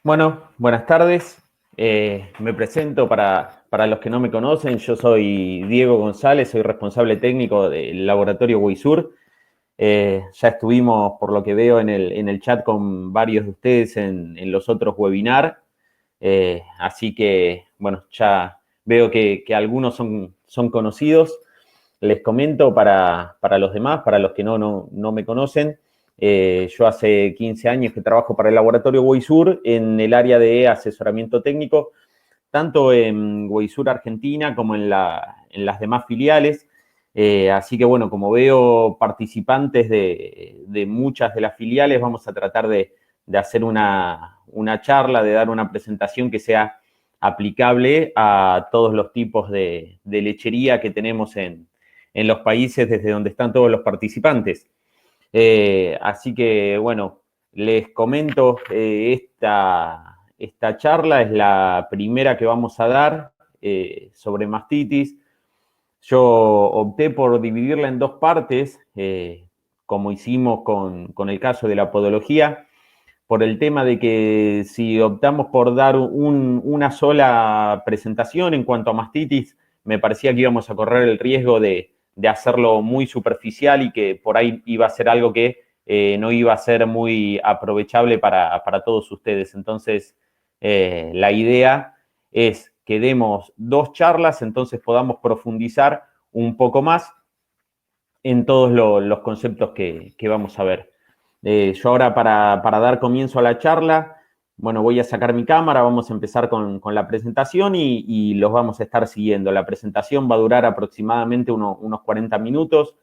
Bueno, buenas tardes. Me presento para los que no me conocen. Yo soy Diego González, soy responsable técnico del laboratorio Weisur. Ya estuvimos, por lo que veo, en el chat con varios de ustedes en los otros webinars. Así que, bueno, ya veo que algunos son conocidos. Les comento para los demás, para los que no me conocen. Yo hace 15 años que trabajo para el laboratorio Weisur en el área de asesoramiento técnico, tanto en Weisur Argentina como en las demás filiales. Así que, bueno, como veo participantes de muchas de las filiales, vamos a tratar de hacer una charla, de dar una presentación que sea aplicable a todos los tipos de lechería que tenemos en los países desde donde están todos los participantes. Así que, bueno, les comento, esta charla es la primera que vamos a dar sobre mastitis. Yo opté por dividirla en dos partes, como hicimos con el caso de la podología, por el tema de que si optamos por dar una sola presentación en cuanto a mastitis, me parecía que íbamos a correr el riesgo de hacerlo muy superficial y que por ahí iba a ser algo que no iba a ser muy aprovechable para todos ustedes. Entonces, la idea es que demos dos charlas, entonces podamos profundizar un poco más en todos los conceptos que vamos a ver. Yo ahora para dar comienzo a la charla, bueno, voy a sacar mi cámara, vamos a empezar con la presentación y los vamos a estar siguiendo. La presentación va a durar aproximadamente unos 40 minutos.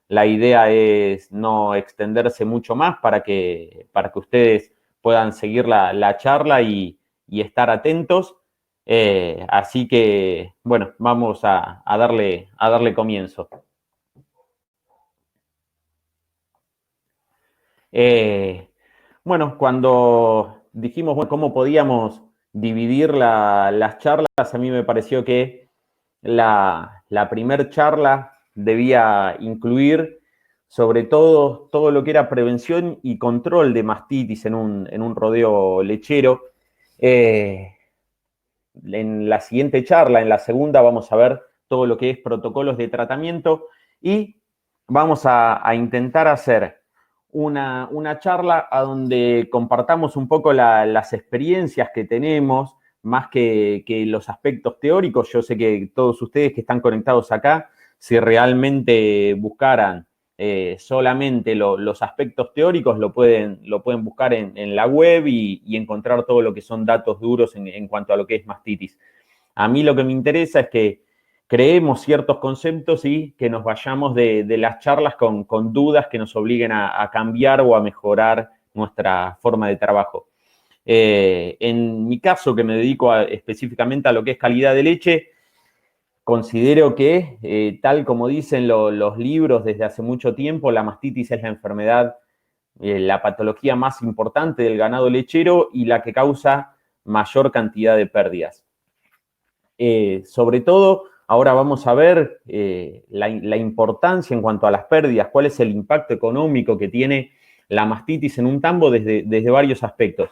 La idea es no extenderse mucho más para que ustedes puedan seguir la charla y estar atentos. Así que, bueno, vamos a darle comienzo. Bueno, cuando dijimos bueno, cómo podíamos dividir las charlas, a mí me pareció que la primer charla debía incluir sobre todo lo que era prevención y control de mastitis en un rodeo lechero. En la siguiente charla, en la segunda, vamos a ver todo lo que es protocolos de tratamiento y vamos a intentar hacer una charla a donde compartamos un poco las experiencias que tenemos, más que los aspectos teóricos. Yo sé que todos ustedes que están conectados acá, si realmente buscaran solamente los aspectos teóricos, lo pueden buscar en la web y encontrar todo lo que son datos duros en cuanto a lo que es mastitis. A mí lo que me interesa es que creemos ciertos conceptos y que nos vayamos de las charlas con dudas que nos obliguen a cambiar o a mejorar nuestra forma de trabajo. En mi caso, que me dedico específicamente a lo que es calidad de leche, considero que, tal como dicen los libros desde hace mucho tiempo, la mastitis es la enfermedad, la patología más importante del ganado lechero y la que causa mayor cantidad de pérdidas. Sobre todo, ahora vamos a ver la importancia en cuanto a las pérdidas, cuál es el impacto económico que tiene la mastitis en un tambo desde varios aspectos.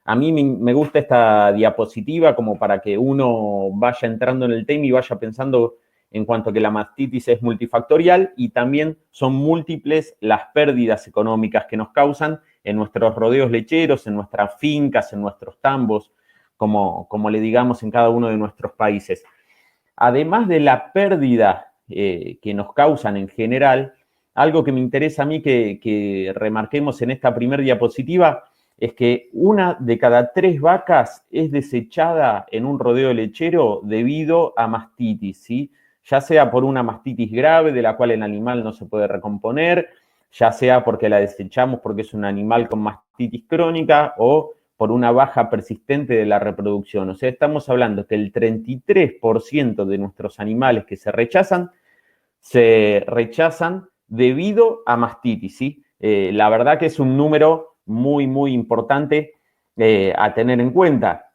A mí me gusta esta diapositiva como para que uno vaya entrando en el tema y vaya pensando en cuanto a que la mastitis es multifactorial y también son múltiples las pérdidas económicas que nos causan en nuestros rodeos lecheros, en nuestras fincas, en nuestros tambos, como le digamos en cada uno de nuestros países. Además de la pérdida que nos causan en general, algo que me interesa a mí que remarquemos en esta primera diapositiva es que una de cada 3 vacas es desechada en un rodeo lechero debido a mastitis, ¿sí? Ya sea por una mastitis grave de la cual el animal no se puede recomponer, ya sea porque la desechamos porque es un animal con mastitis crónica o por una baja persistente de la reproducción. O sea, estamos hablando que el 33% de nuestros animales que se rechazan debido a mastitis, ¿sí? La verdad que es un número muy, muy importante a tener en cuenta.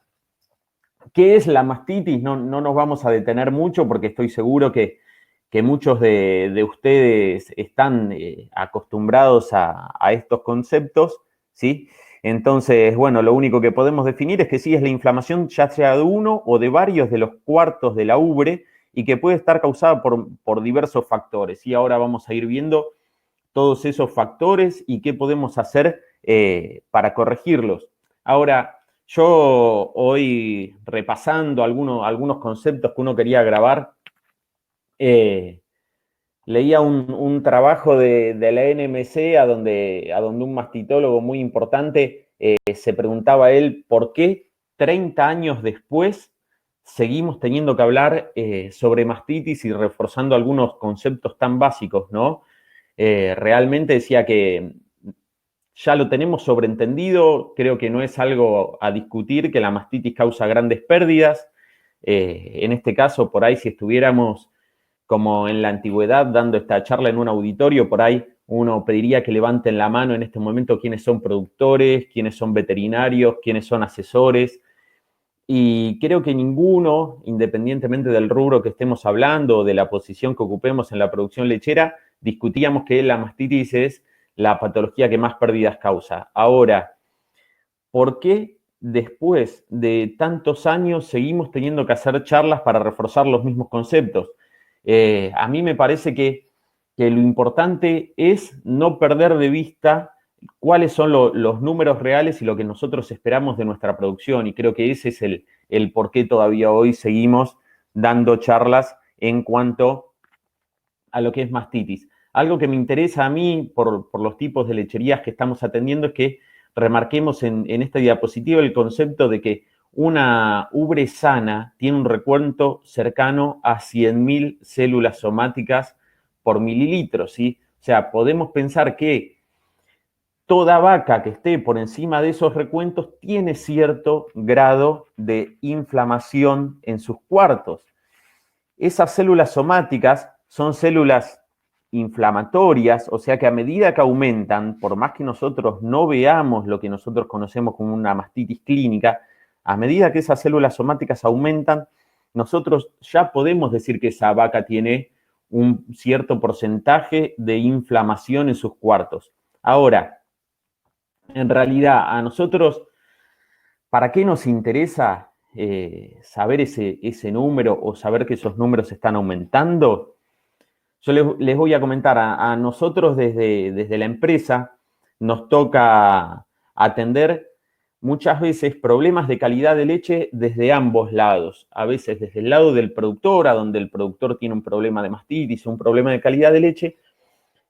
¿Qué es la mastitis? No nos vamos a detener mucho porque estoy seguro que muchos de ustedes están acostumbrados a estos conceptos, ¿sí? Entonces, bueno, lo único que podemos definir es que sí es la inflamación ya sea de uno o de varios de los cuartos de la ubre y que puede estar causada por diversos factores. Y ahora vamos a ir viendo todos esos factores y qué podemos hacer para corregirlos. Ahora, yo hoy repasando algunos conceptos que uno quería grabar, leía un trabajo de la NMC a donde un mastitólogo muy importante se preguntaba a él por qué 30 años después seguimos teniendo que hablar sobre mastitis y reforzando algunos conceptos tan básicos, ¿no? Realmente decía que ya lo tenemos sobreentendido, creo que no es algo a discutir, que la mastitis causa grandes pérdidas. En este caso, por ahí, si estuviéramos como en la antigüedad dando esta charla en un auditorio, por ahí uno pediría que levanten la mano en este momento quiénes son productores, quiénes son veterinarios, quiénes son asesores. Y creo que ninguno, independientemente del rubro que estemos hablando o de la posición que ocupemos en la producción lechera, discutíamos que la mastitis es la patología que más pérdidas causa. Ahora, ¿por qué después de tantos años seguimos teniendo que hacer charlas para reforzar los mismos conceptos? A mí me parece que lo importante es no perder de vista cuáles son los números reales y lo que nosotros esperamos de nuestra producción. Y creo que ese es el por qué todavía hoy seguimos dando charlas en cuanto a lo que es mastitis. Algo que me interesa a mí por los tipos de lecherías que estamos atendiendo es que remarquemos en esta diapositiva el concepto de que una ubre sana tiene un recuento cercano a 100.000 células somáticas por mililitro, ¿sí? O sea, podemos pensar que toda vaca que esté por encima de esos recuentos tiene cierto grado de inflamación en sus cuartos. Esas células somáticas son células inflamatorias, o sea que a medida que aumentan, por más que nosotros no veamos lo que nosotros conocemos como una mastitis clínica, a medida que esas células somáticas aumentan, nosotros ya podemos decir que esa vaca tiene un cierto porcentaje de inflamación en sus cuartos. Ahora, en realidad, a nosotros, ¿para qué nos interesa saber ese número o saber que esos números están aumentando? Yo les voy a comentar, a nosotros desde la empresa nos toca atender muchas veces problemas de calidad de leche desde ambos lados. A veces desde el lado del productor, a donde el productor tiene un problema de mastitis, un problema de calidad de leche,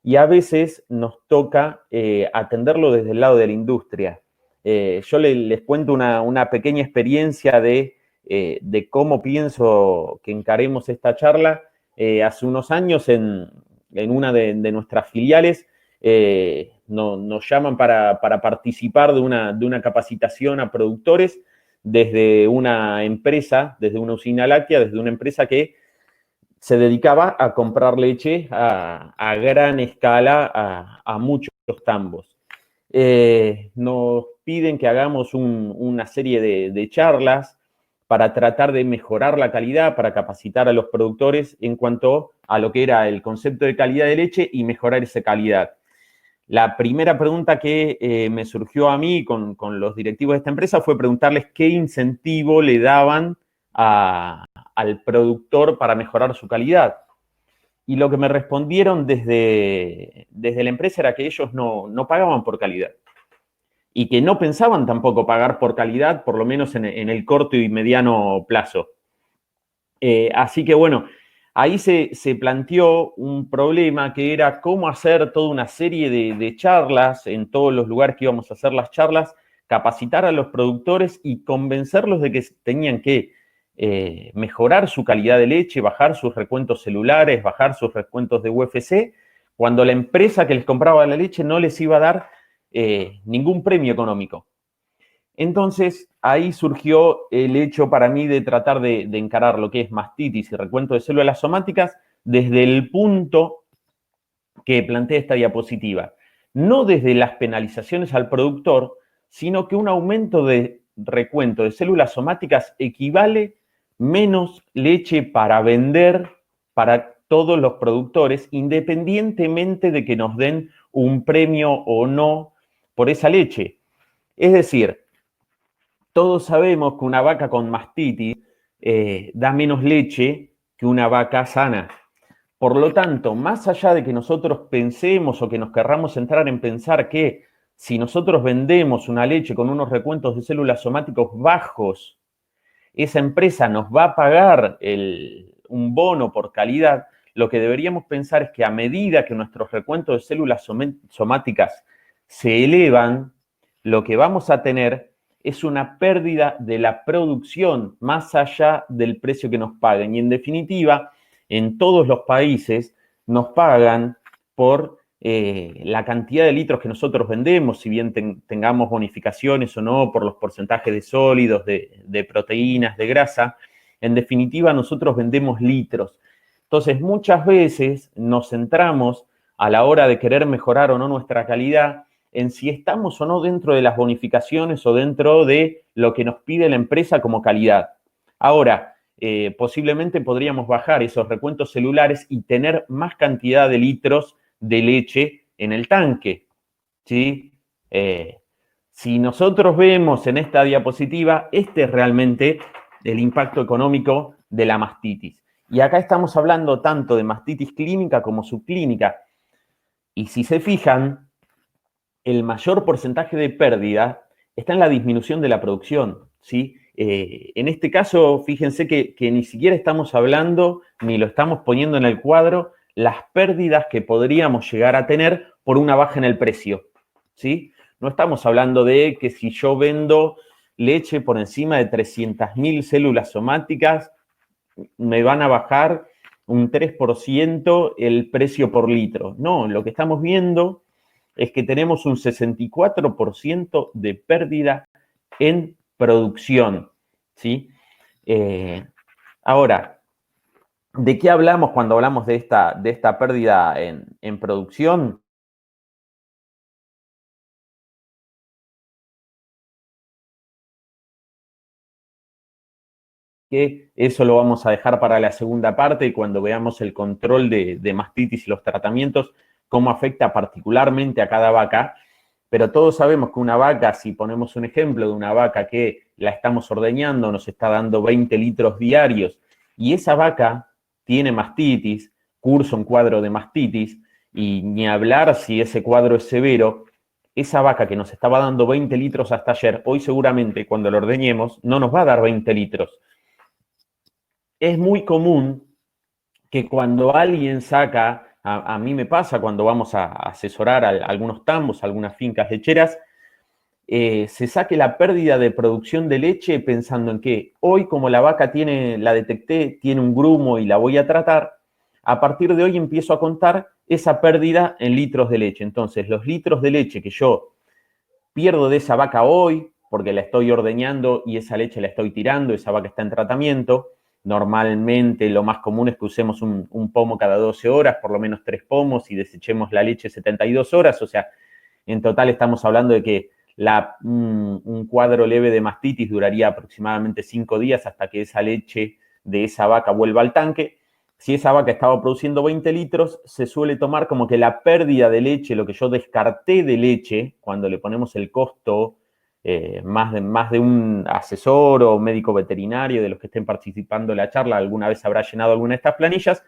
y a veces nos toca atenderlo desde el lado de la industria. Yo les cuento una pequeña experiencia de cómo pienso que encaremos esta charla. Hace unos años en una de nuestras filiales nos llaman para participar de una capacitación a productores desde una empresa, desde una usina láctea, desde una empresa que se dedicaba a comprar leche a gran escala a muchos tambos. Nos piden que hagamos una serie de charlas para tratar de mejorar la calidad, para capacitar a los productores en cuanto a lo que era el concepto de calidad de leche y mejorar esa calidad. La primera pregunta que me surgió a mí con los directivos de esta empresa fue preguntarles qué incentivo le daban al productor para mejorar su calidad. Y lo que me respondieron desde la empresa era que ellos no pagaban por calidad y que no pensaban tampoco pagar por calidad, por lo menos en el corto y mediano plazo. Así que bueno, ahí se planteó un problema que era cómo hacer toda una serie de charlas en todos los lugares que íbamos a hacer las charlas, capacitar a los productores y convencerlos de que tenían que mejorar su calidad de leche, bajar sus recuentos celulares, bajar sus recuentos de UFC, cuando la empresa que les compraba la leche no les iba a dar ningún premio económico. Entonces, ahí surgió el hecho para mí de tratar de encarar lo que es mastitis y recuento de células somáticas desde el punto que plantea esta diapositiva. No desde las penalizaciones al productor, sino que un aumento de recuento de células somáticas equivale menos leche para vender para todos los productores, independientemente de que nos den un premio o no por esa leche. Es decir, todos sabemos que una vaca con mastitis da menos leche que una vaca sana. Por lo tanto, más allá de que nosotros pensemos o que nos querramos entrar en pensar que si nosotros vendemos una leche con unos recuentos de células somáticos bajos, esa empresa nos va a pagar un bono por calidad, lo que deberíamos pensar es que a medida que nuestros recuentos de células somáticas se elevan, lo que vamos a tener es una pérdida de la producción más allá del precio que nos paguen. Y en definitiva, en todos los países nos pagan por la cantidad de litros que nosotros vendemos, si bien tengamos bonificaciones o no, por los porcentajes de sólidos, de proteínas, de grasa. En definitiva, nosotros vendemos litros. Entonces, muchas veces nos centramos a la hora de querer mejorar o no nuestra calidad en si estamos o no dentro de las bonificaciones o dentro de lo que nos pide la empresa como calidad. Ahora, posiblemente podríamos bajar esos recuentos celulares y tener más cantidad de litros de leche en el tanque, ¿sí? Si nosotros vemos en esta diapositiva, este es realmente el impacto económico de la mastitis. Y acá estamos hablando tanto de mastitis clínica como subclínica. Y si se fijan, el mayor porcentaje de pérdida está en la disminución de la producción, ¿sí? En este caso, fíjense que ni siquiera estamos hablando, ni lo estamos poniendo en el cuadro, las pérdidas que podríamos llegar a tener por una baja en el precio, ¿sí? No estamos hablando de que si yo vendo leche por encima de 300.000 células somáticas, me van a bajar un 3% el precio por litro. No, lo que estamos viendo es que tenemos un 64% de pérdida en producción, ¿sí? Ahora, ¿de qué hablamos cuando hablamos de esta pérdida en producción? Que eso lo vamos a dejar para la segunda parte y cuando veamos el control de mastitis y los tratamientos, cómo afecta particularmente a cada vaca. Pero todos sabemos que una vaca, si ponemos un ejemplo de una vaca que la estamos ordeñando, nos está dando 20 litros diarios y esa vaca tiene mastitis, cursa un cuadro de mastitis y ni hablar si ese cuadro es severo, esa vaca que nos estaba dando 20 litros hasta ayer, hoy seguramente cuando lo ordeñemos no nos va a dar 20 litros. Es muy común que cuando alguien saca, a mí me pasa cuando vamos a asesorar a algunos tambos, algunas fincas lecheras, se saque la pérdida de producción de leche pensando en que hoy como la vaca la detecté, tiene un grumo y la voy a tratar, a partir de hoy empiezo a contar esa pérdida en litros de leche. Entonces, los litros de leche que yo pierdo de esa vaca hoy, porque la estoy ordeñando y esa leche la estoy tirando, esa vaca está en tratamiento. Normalmente lo más común es que usemos un pomo cada 12 horas, por lo menos 3 pomos, y desechemos la leche 72 horas. O sea, en total estamos hablando de que un cuadro leve de mastitis duraría aproximadamente 5 días hasta que esa leche de esa vaca vuelva al tanque. Si esa vaca estaba produciendo 20 litros, se suele tomar como que la pérdida de leche, lo que yo descarté de leche, cuando le ponemos el costo, más de un asesor o médico veterinario de los que estén participando en la charla, alguna vez habrá llenado alguna de estas planillas,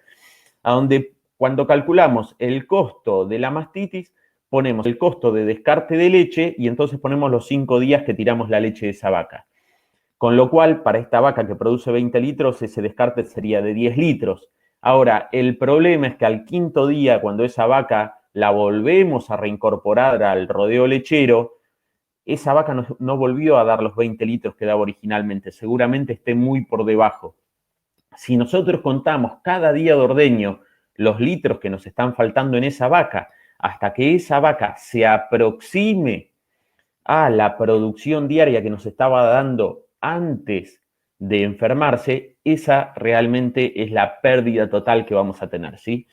a donde cuando calculamos el costo de la mastitis, ponemos el costo de descarte de leche y entonces ponemos los 5 días que tiramos la leche de esa vaca. Con lo cual, para esta vaca que produce 20 litros, ese descarte sería de 10 litros. Ahora, el problema es que al quinto día, cuando esa vaca la volvemos a reincorporar al rodeo lechero, esa vaca no volvió a dar los 20 litros que daba originalmente, seguramente esté muy por debajo. Si nosotros contamos cada día de ordeño los litros que nos están faltando en esa vaca, hasta que esa vaca se aproxime a la producción diaria que nos estaba dando antes de enfermarse, esa realmente es la pérdida total que vamos a tener, ¿sí?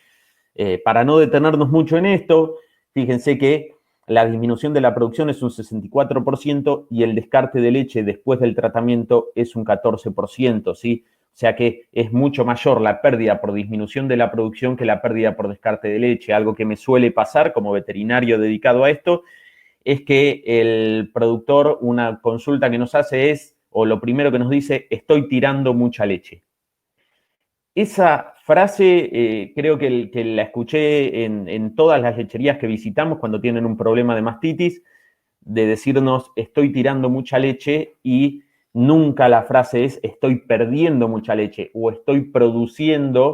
Para no detenernos mucho en esto, fíjense que la disminución de la producción es un 64% y el descarte de leche después del tratamiento es un 14%, ¿sí? O sea que es mucho mayor la pérdida por disminución de la producción que la pérdida por descarte de leche, algo que me suele pasar como veterinario dedicado a esto es que el productor, una consulta que nos hace es, o lo primero que nos dice, estoy tirando mucha leche. Esa frase creo que la escuché en todas las lecherías que visitamos cuando tienen un problema de mastitis, de decirnos estoy tirando mucha leche, y nunca la frase es estoy perdiendo mucha leche o estoy produciendo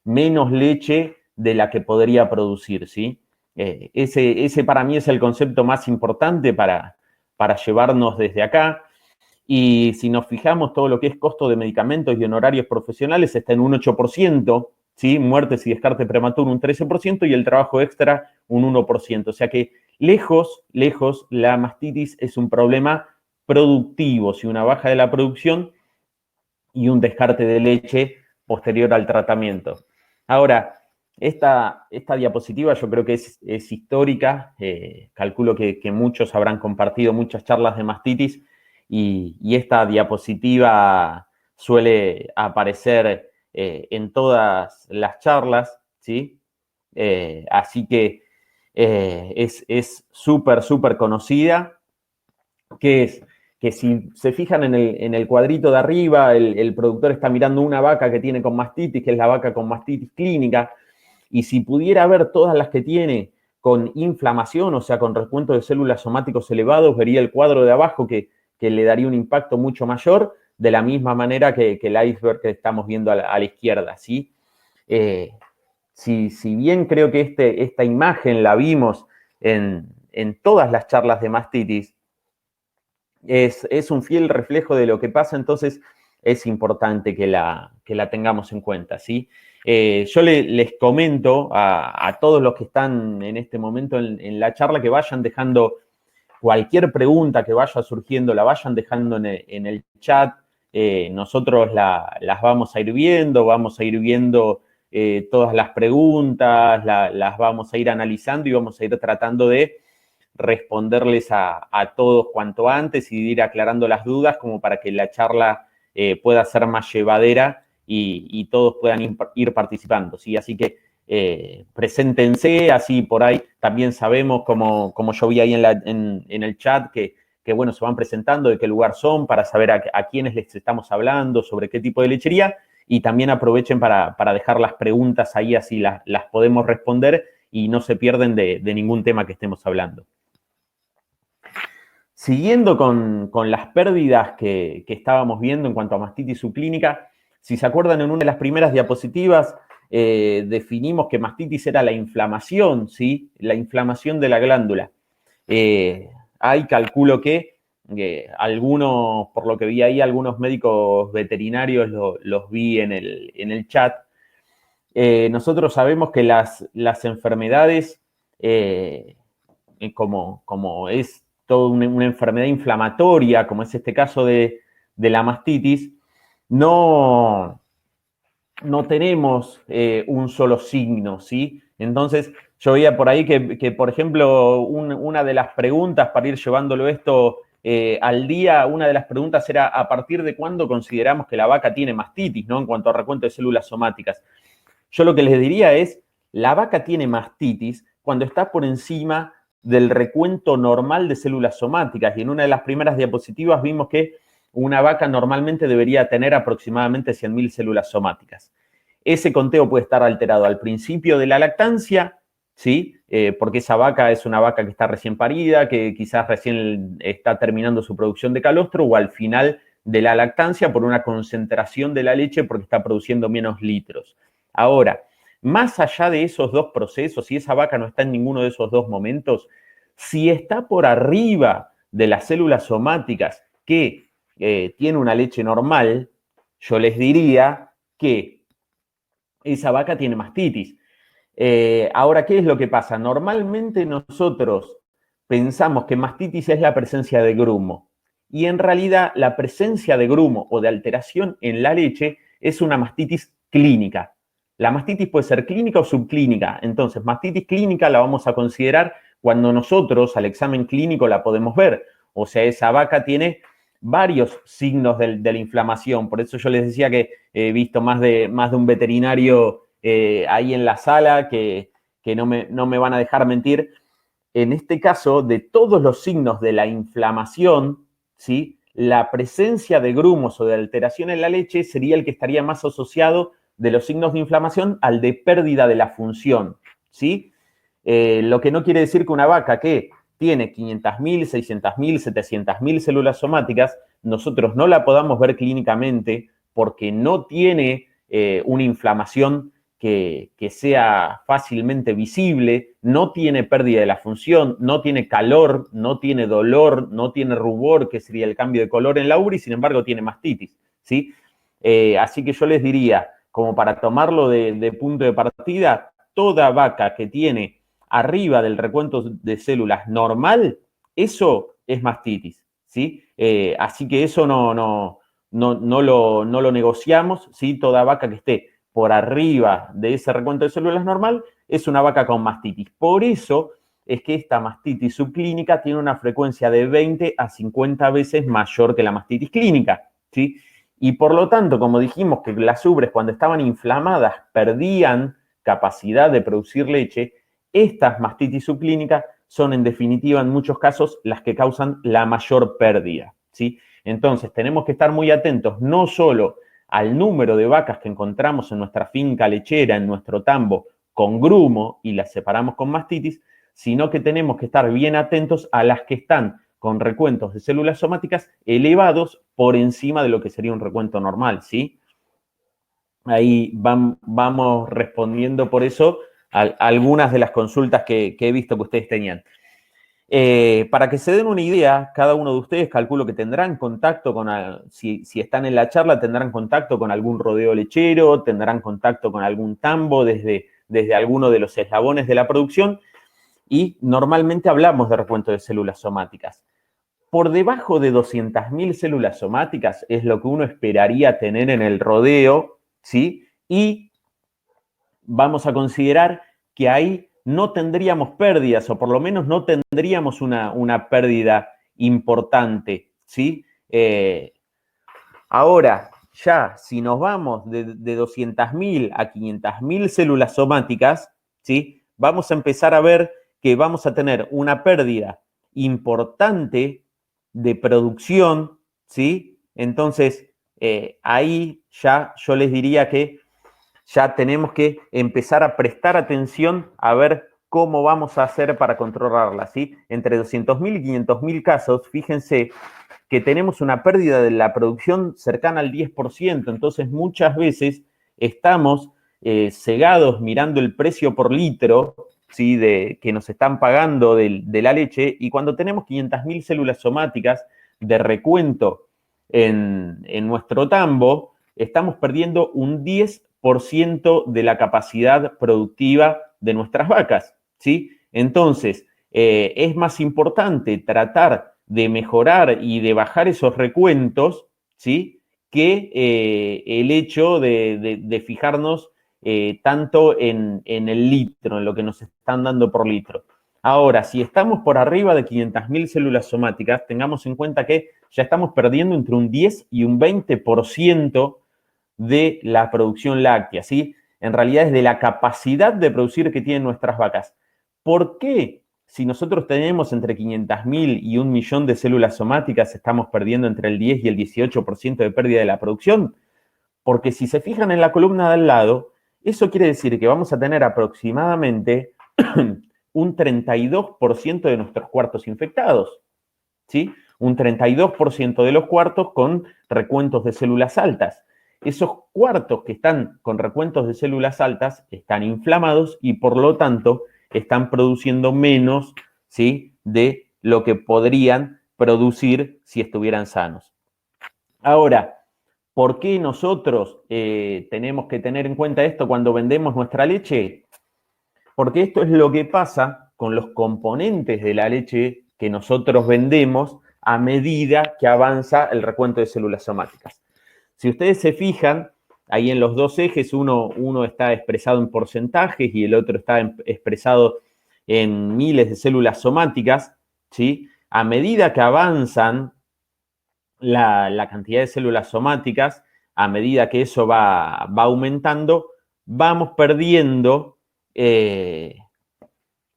menos leche de la que podría producir, ¿sí? Ese para mí es el concepto más importante para llevarnos desde acá. Y si nos fijamos, todo lo que es costo de medicamentos y honorarios profesionales está en un 8%, ¿sí? Muertes y descarte prematuro un 13% y el trabajo extra un 1%. O sea que lejos, la mastitis es un problema productivo, ¿sí? Una baja de la producción y un descarte de leche posterior al tratamiento. Ahora, esta diapositiva yo creo que es histórica. Calculo que muchos habrán compartido muchas charlas de mastitis, y esta diapositiva suele aparecer en todas las charlas, ¿sí? Así que es súper conocida, que es que si se fijan en el cuadrito de arriba, el productor está mirando una vaca que tiene con mastitis, que es la vaca con mastitis clínica, y si pudiera ver todas las que tiene con inflamación, o sea, con recuento de células somáticos elevados, vería el cuadro de abajo que le daría un impacto mucho mayor, de la misma manera que el iceberg que estamos viendo a la izquierda, ¿sí? Si bien creo que esta imagen la vimos en todas las charlas de mastitis, es un fiel reflejo de lo que pasa, entonces es importante que la tengamos en cuenta, ¿sí? Yo les comento a todos los que están en este momento en la charla que vayan dejando cualquier pregunta que vaya surgiendo, la vayan dejando en el chat. Nosotros las vamos a ir viendo, todas las preguntas, las vamos a ir analizando y vamos a ir tratando de responderles a todos cuanto antes y de ir aclarando las dudas como para que la charla pueda ser más llevadera y todos puedan ir participando, ¿sí? Así que preséntense, así por ahí también sabemos, como yo vi ahí en el chat, que bueno, se van presentando, de qué lugar son, para saber a quiénes les estamos hablando, sobre qué tipo de lechería, y también aprovechen para dejar las preguntas ahí, así las podemos responder y no se pierden de ningún tema que estemos hablando. Siguiendo con las pérdidas que estábamos viendo en cuanto a mastitis subclínica, si se acuerdan, en una de las primeras diapositivas definimos que mastitis era la inflamación, ¿sí? La inflamación de la glándula. Hay, calculo que algunos, por lo que vi ahí, algunos médicos veterinarios los vi en el chat. Nosotros sabemos que las enfermedades, como es toda una enfermedad inflamatoria, como es este caso de la mastitis, no tenemos un solo signo, ¿sí? Entonces, yo veía por ahí que por ejemplo, una de las preguntas, para ir llevándolo esto al día, una de las preguntas era ¿a partir de cuándo consideramos que la vaca tiene mastitis, ¿no? En cuanto a recuento de células somáticas. Yo lo que les diría es, la vaca tiene mastitis cuando está por encima del recuento normal de células somáticas, y en una de las primeras diapositivas vimos que una vaca normalmente debería tener aproximadamente 100.000 células somáticas. Ese conteo puede estar alterado al principio de la lactancia, ¿sí? Porque esa vaca es una vaca que está recién parida, que quizás recién está terminando su producción de calostro, o al final de la lactancia por una concentración de la leche porque está produciendo menos litros. Ahora, más allá de esos dos procesos, si esa vaca no está en ninguno de esos dos momentos, si está por arriba de las células somáticas que tiene una leche normal, yo les diría que esa vaca tiene mastitis. Ahora, ¿qué es lo que pasa? Normalmente nosotros pensamos que mastitis es la presencia de grumo, y en realidad la presencia de grumo o de alteración en la leche es una mastitis clínica. La mastitis puede ser clínica o subclínica. Entonces, mastitis clínica la vamos a considerar cuando nosotros al examen clínico la podemos ver. O sea, esa vaca tiene varios signos de la inflamación. Por eso yo les decía que he visto más de un veterinario ahí en la sala que no me van a dejar mentir. en este caso, de todos los signos de la inflamación, ¿sí? La presencia de grumos o de alteración en la leche sería el que estaría más asociado de los signos de inflamación al de pérdida de la función, ¿sí? Lo que no quiere decir que una vaca que tiene 500.000, 600.000, 700.000 células somáticas, nosotros no la podamos ver clínicamente porque no tiene una inflamación que sea fácilmente visible, no tiene pérdida de la función, no tiene calor, no tiene dolor, no tiene rubor, que sería el cambio de color en la ubre, y sin embargo tiene mastitis, ¿sí? Así que yo les diría, como para tomarlo de punto de partida, toda vaca que tiene arriba del recuento de células normal, eso es mastitis, ¿sí? Así que eso no lo negociamos, ¿sí? Toda vaca que esté por arriba de ese recuento de células normal es una vaca con mastitis. Por eso es que esta mastitis subclínica tiene una frecuencia de 20 a 50 veces mayor que la mastitis clínica, ¿sí? Y por lo tanto, como dijimos que las ubres cuando estaban inflamadas perdían capacidad de producir leche, estas mastitis subclínicas son en definitiva en muchos casos las que causan la mayor pérdida, ¿sí? Entonces tenemos que estar muy atentos no solo al número de vacas que encontramos en nuestra finca lechera, en nuestro tambo, con grumo y las separamos con mastitis, sino que tenemos que estar bien atentos a las que están con recuentos de células somáticas elevados por encima de lo que sería un recuento normal, ¿sí? Ahí vamos respondiendo por eso a algunas de las consultas que he visto que ustedes tenían. Para que se den una idea, cada uno de ustedes calculo que tendrán contacto con, si están en la charla, tendrán contacto con algún rodeo lechero, tendrán contacto con algún tambo desde alguno de los eslabones de la producción, y normalmente hablamos de recuento de células somáticas. Por debajo de 200.000 células somáticas es lo que uno esperaría tener en el rodeo, ¿sí? Y vamos a considerar que ahí no tendríamos pérdidas, o por lo menos no tendríamos una pérdida importante, ¿sí? Ahora, ya, si nos vamos de 200.000 a 500.000 células somáticas, ¿sí? Vamos a empezar a ver que vamos a tener una pérdida importante de producción, ¿sí? Entonces, ahí ya yo les diría que ya tenemos que empezar a prestar atención a ver cómo vamos a hacer para controlarla, ¿sí? Entre 200.000 y 500.000 casos, fíjense que tenemos una pérdida de la producción cercana al 10%, entonces muchas veces estamos cegados mirando el precio por litro, ¿sí? Que nos están pagando de la leche, y cuando tenemos 500.000 células somáticas de recuento en nuestro tambo, estamos perdiendo un 10% de la capacidad productiva de nuestras vacas, ¿sí? Entonces, es más importante tratar de mejorar y de bajar esos recuentos, ¿sí? Que el hecho de fijarnos tanto en el litro, en lo que nos están dando por litro. Ahora, si estamos por arriba de 500.000 células somáticas, tengamos en cuenta que ya estamos perdiendo entre un 10 y un 20% de la producción láctea, ¿sí? En realidad es de la capacidad de producir que tienen nuestras vacas. ¿Por qué? Si nosotros tenemos entre 500.000 y 1.000.000 de células somáticas, estamos perdiendo entre el 10 y el 18% de pérdida de la producción. Porque si se fijan en la columna de al lado, eso quiere decir que vamos a tener aproximadamente un 32% de nuestros cuartos infectados, ¿sí? Un 32% de los cuartos con recuentos de células altas. Esos cuartos que están con recuentos de células altas están inflamados y por lo tanto están produciendo menos, ¿sí? De lo que podrían producir si estuvieran sanos. Ahora, ¿por qué nosotros tenemos que tener en cuenta esto cuando vendemos nuestra leche? Porque esto es lo que pasa con los componentes de la leche que nosotros vendemos a medida que avanza el recuento de células somáticas. Si ustedes se fijan, ahí en los dos ejes, uno está expresado en porcentajes y el otro está expresado en miles de células somáticas, ¿sí? A medida que avanzan la cantidad de células somáticas, a medida que eso va aumentando, vamos perdiendo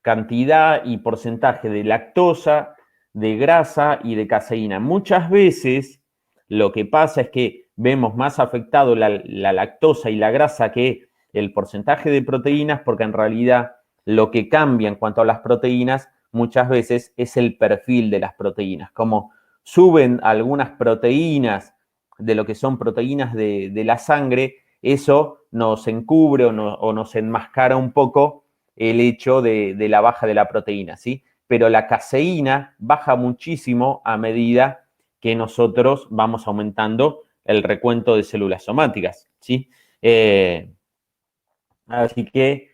cantidad y porcentaje de lactosa, de grasa y de caseína. Muchas veces lo que pasa es que vemos más afectado la lactosa y la grasa que el porcentaje de proteínas, porque en realidad lo que cambia en cuanto a las proteínas muchas veces es el perfil de las proteínas. Como suben algunas proteínas de lo que son proteínas de la sangre, eso nos encubre o nos enmascara un poco el hecho de la baja de la proteína, ¿sí? Pero la caseína baja muchísimo a medida que nosotros vamos aumentando el recuento de células somáticas, ¿sí? Así que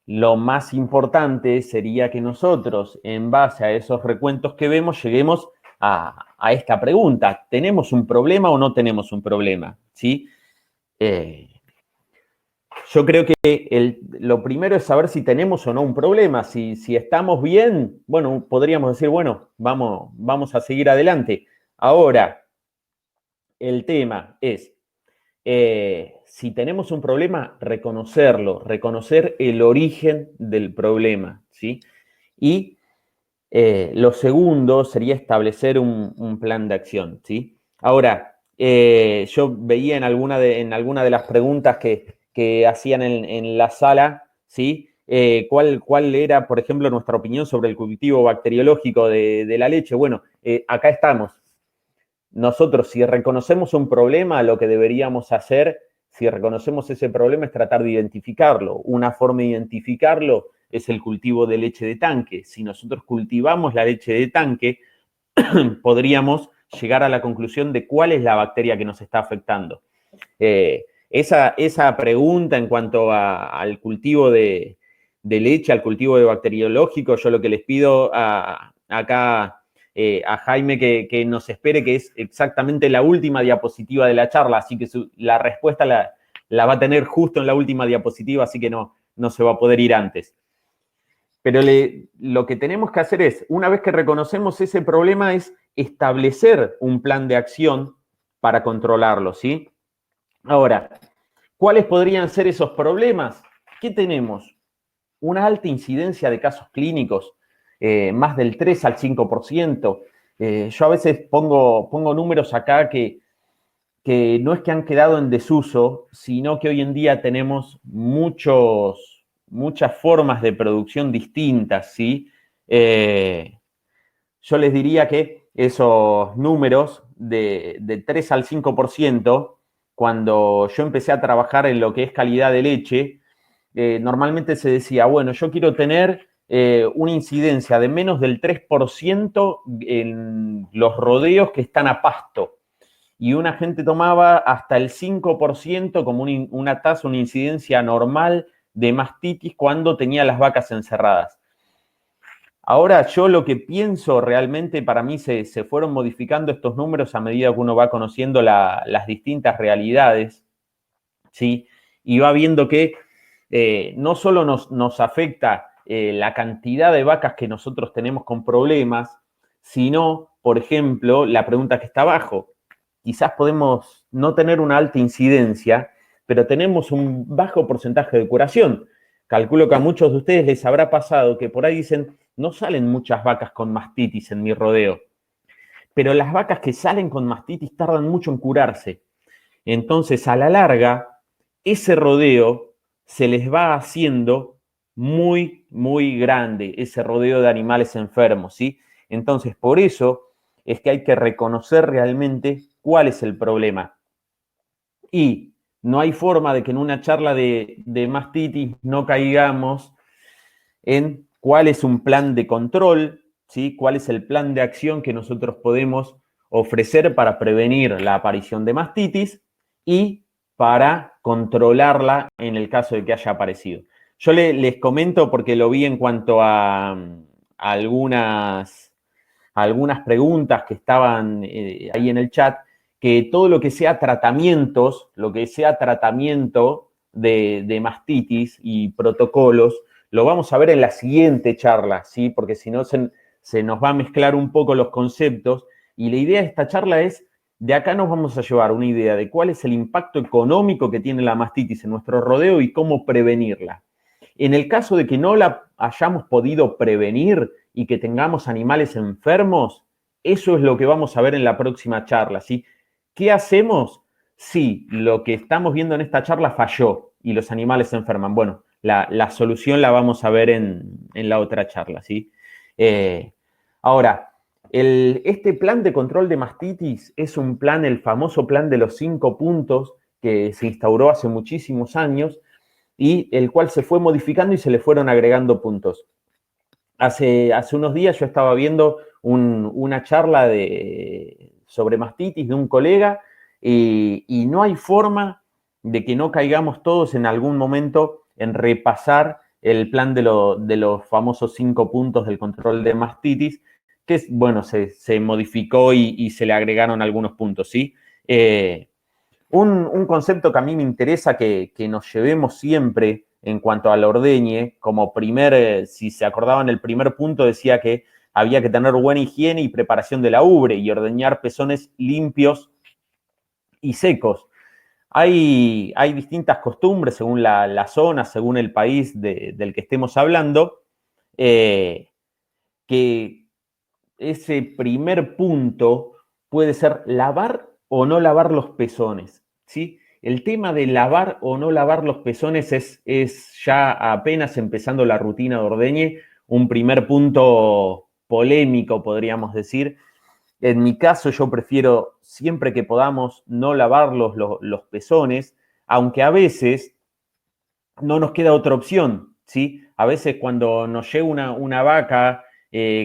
lo más importante sería que nosotros, en base a esos recuentos que vemos, lleguemos a esta pregunta. ¿Tenemos un problema o no tenemos un problema? ¿Sí? Yo creo que lo primero es saber si tenemos o no un problema. Si estamos bien, bueno, podríamos decir, bueno, vamos a seguir adelante. Ahora, el tema es, si tenemos un problema, reconocerlo, reconocer el origen del problema, ¿sí? Y lo segundo sería establecer un plan de acción, ¿sí? Ahora, yo veía en alguna de las preguntas que hacían en la sala, ¿sí? ¿Cuál era, por ejemplo, nuestra opinión sobre el cultivo bacteriológico de la leche? Bueno, acá estamos. Nosotros, si reconocemos un problema, lo que deberíamos hacer, si reconocemos ese problema, es tratar de identificarlo. Una forma de identificarlo es el cultivo de leche de tanque. Si nosotros cultivamos la leche de tanque, podríamos llegar a la conclusión de cuál es la bacteria que nos está afectando. Esa pregunta en cuanto al cultivo de leche, al cultivo de bacteriológico, yo lo que les pido acá a Jaime que nos espere, que es exactamente la última diapositiva de la charla, así que la respuesta la va a tener justo en la última diapositiva, así que no se va a poder ir antes. Pero lo que tenemos que hacer es, una vez que reconocemos ese problema, es establecer un plan de acción para controlarlo, ¿sí? Ahora, ¿cuáles podrían ser esos problemas? ¿Qué tenemos? Una alta incidencia de casos clínicos, más del 3 al 5%. Yo a veces pongo números acá que no es que han quedado en desuso, sino que hoy en día tenemos muchas formas de producción distintas, ¿sí? Yo les diría que esos números de 3 al 5%, cuando yo empecé a trabajar en lo que es calidad de leche, normalmente se decía, bueno, yo quiero tener una incidencia de menos del 3% en los rodeos que están a pasto. Y una gente tomaba hasta el 5% como una tasa, una incidencia normal de mastitis cuando tenía las vacas encerradas. Ahora yo lo que pienso realmente, para mí se fueron modificando estos números a medida que uno va conociendo las distintas realidades, ¿sí? Y va viendo que no solo nos afecta la cantidad de vacas que nosotros tenemos con problemas, sino, por ejemplo, la pregunta que está abajo. Quizás podemos no tener una alta incidencia, pero tenemos un bajo porcentaje de curación. Calculo que a muchos de ustedes les habrá pasado que por ahí dicen, no salen muchas vacas con mastitis en mi rodeo, pero las vacas que salen con mastitis tardan mucho en curarse. Entonces, a la larga, ese rodeo se les va haciendo muy, muy grande, ese rodeo de animales enfermos, ¿sí? Entonces, por eso es que hay que reconocer realmente cuál es el problema. Y no hay forma de que en una charla de mastitis no caigamos en cuál es un plan de control, ¿sí? Cuál es el plan de acción que nosotros podemos ofrecer para prevenir la aparición de mastitis y para controlarla en el caso de que haya aparecido. Yo les comento porque lo vi en cuanto a algunas preguntas que estaban ahí en el chat, que todo lo que sea tratamientos, lo que sea tratamiento de mastitis y protocolos, lo vamos a ver en la siguiente charla, ¿sí? Porque si no se nos va a mezclar un poco los conceptos. Y la idea de esta charla es, de acá nos vamos a llevar una idea de cuál es el impacto económico que tiene la mastitis en nuestro rodeo y cómo prevenirla. En el caso de que no la hayamos podido prevenir y que tengamos animales enfermos, eso es lo que vamos a ver en la próxima charla, ¿sí? ¿Qué hacemos si lo que estamos viendo en esta charla falló y los animales se enferman? Bueno, la solución la vamos a ver en la otra charla, ¿sí? Ahora, este plan de control de mastitis es un plan, el famoso plan de los 5 puntos que se instauró hace muchísimos años y el cual se fue modificando y se le fueron agregando puntos. Hace unos días yo estaba viendo una charla sobre mastitis de un colega y no hay forma de que no caigamos todos en algún momento en repasar el plan de los famosos 5 puntos del control de mastitis, que, bueno, se modificó y se le agregaron algunos puntos, ¿sí? Un concepto que a mí me interesa que nos llevemos siempre en cuanto a la ordeñe, como si se acordaban, el primer punto decía que había que tener buena higiene y preparación de la ubre y ordeñar pezones limpios y secos. Hay distintas costumbres según la zona, según el país del que estemos hablando, que ese primer punto puede ser lavar o no lavar los pezones, ¿sí? El tema de lavar o no lavar los pezones es ya apenas empezando la rutina de ordeñe, un primer punto polémico, podríamos decir. En mi caso, yo prefiero siempre que podamos no lavar los pezones, aunque a veces no nos queda otra opción, ¿sí? A veces cuando nos llega una vaca,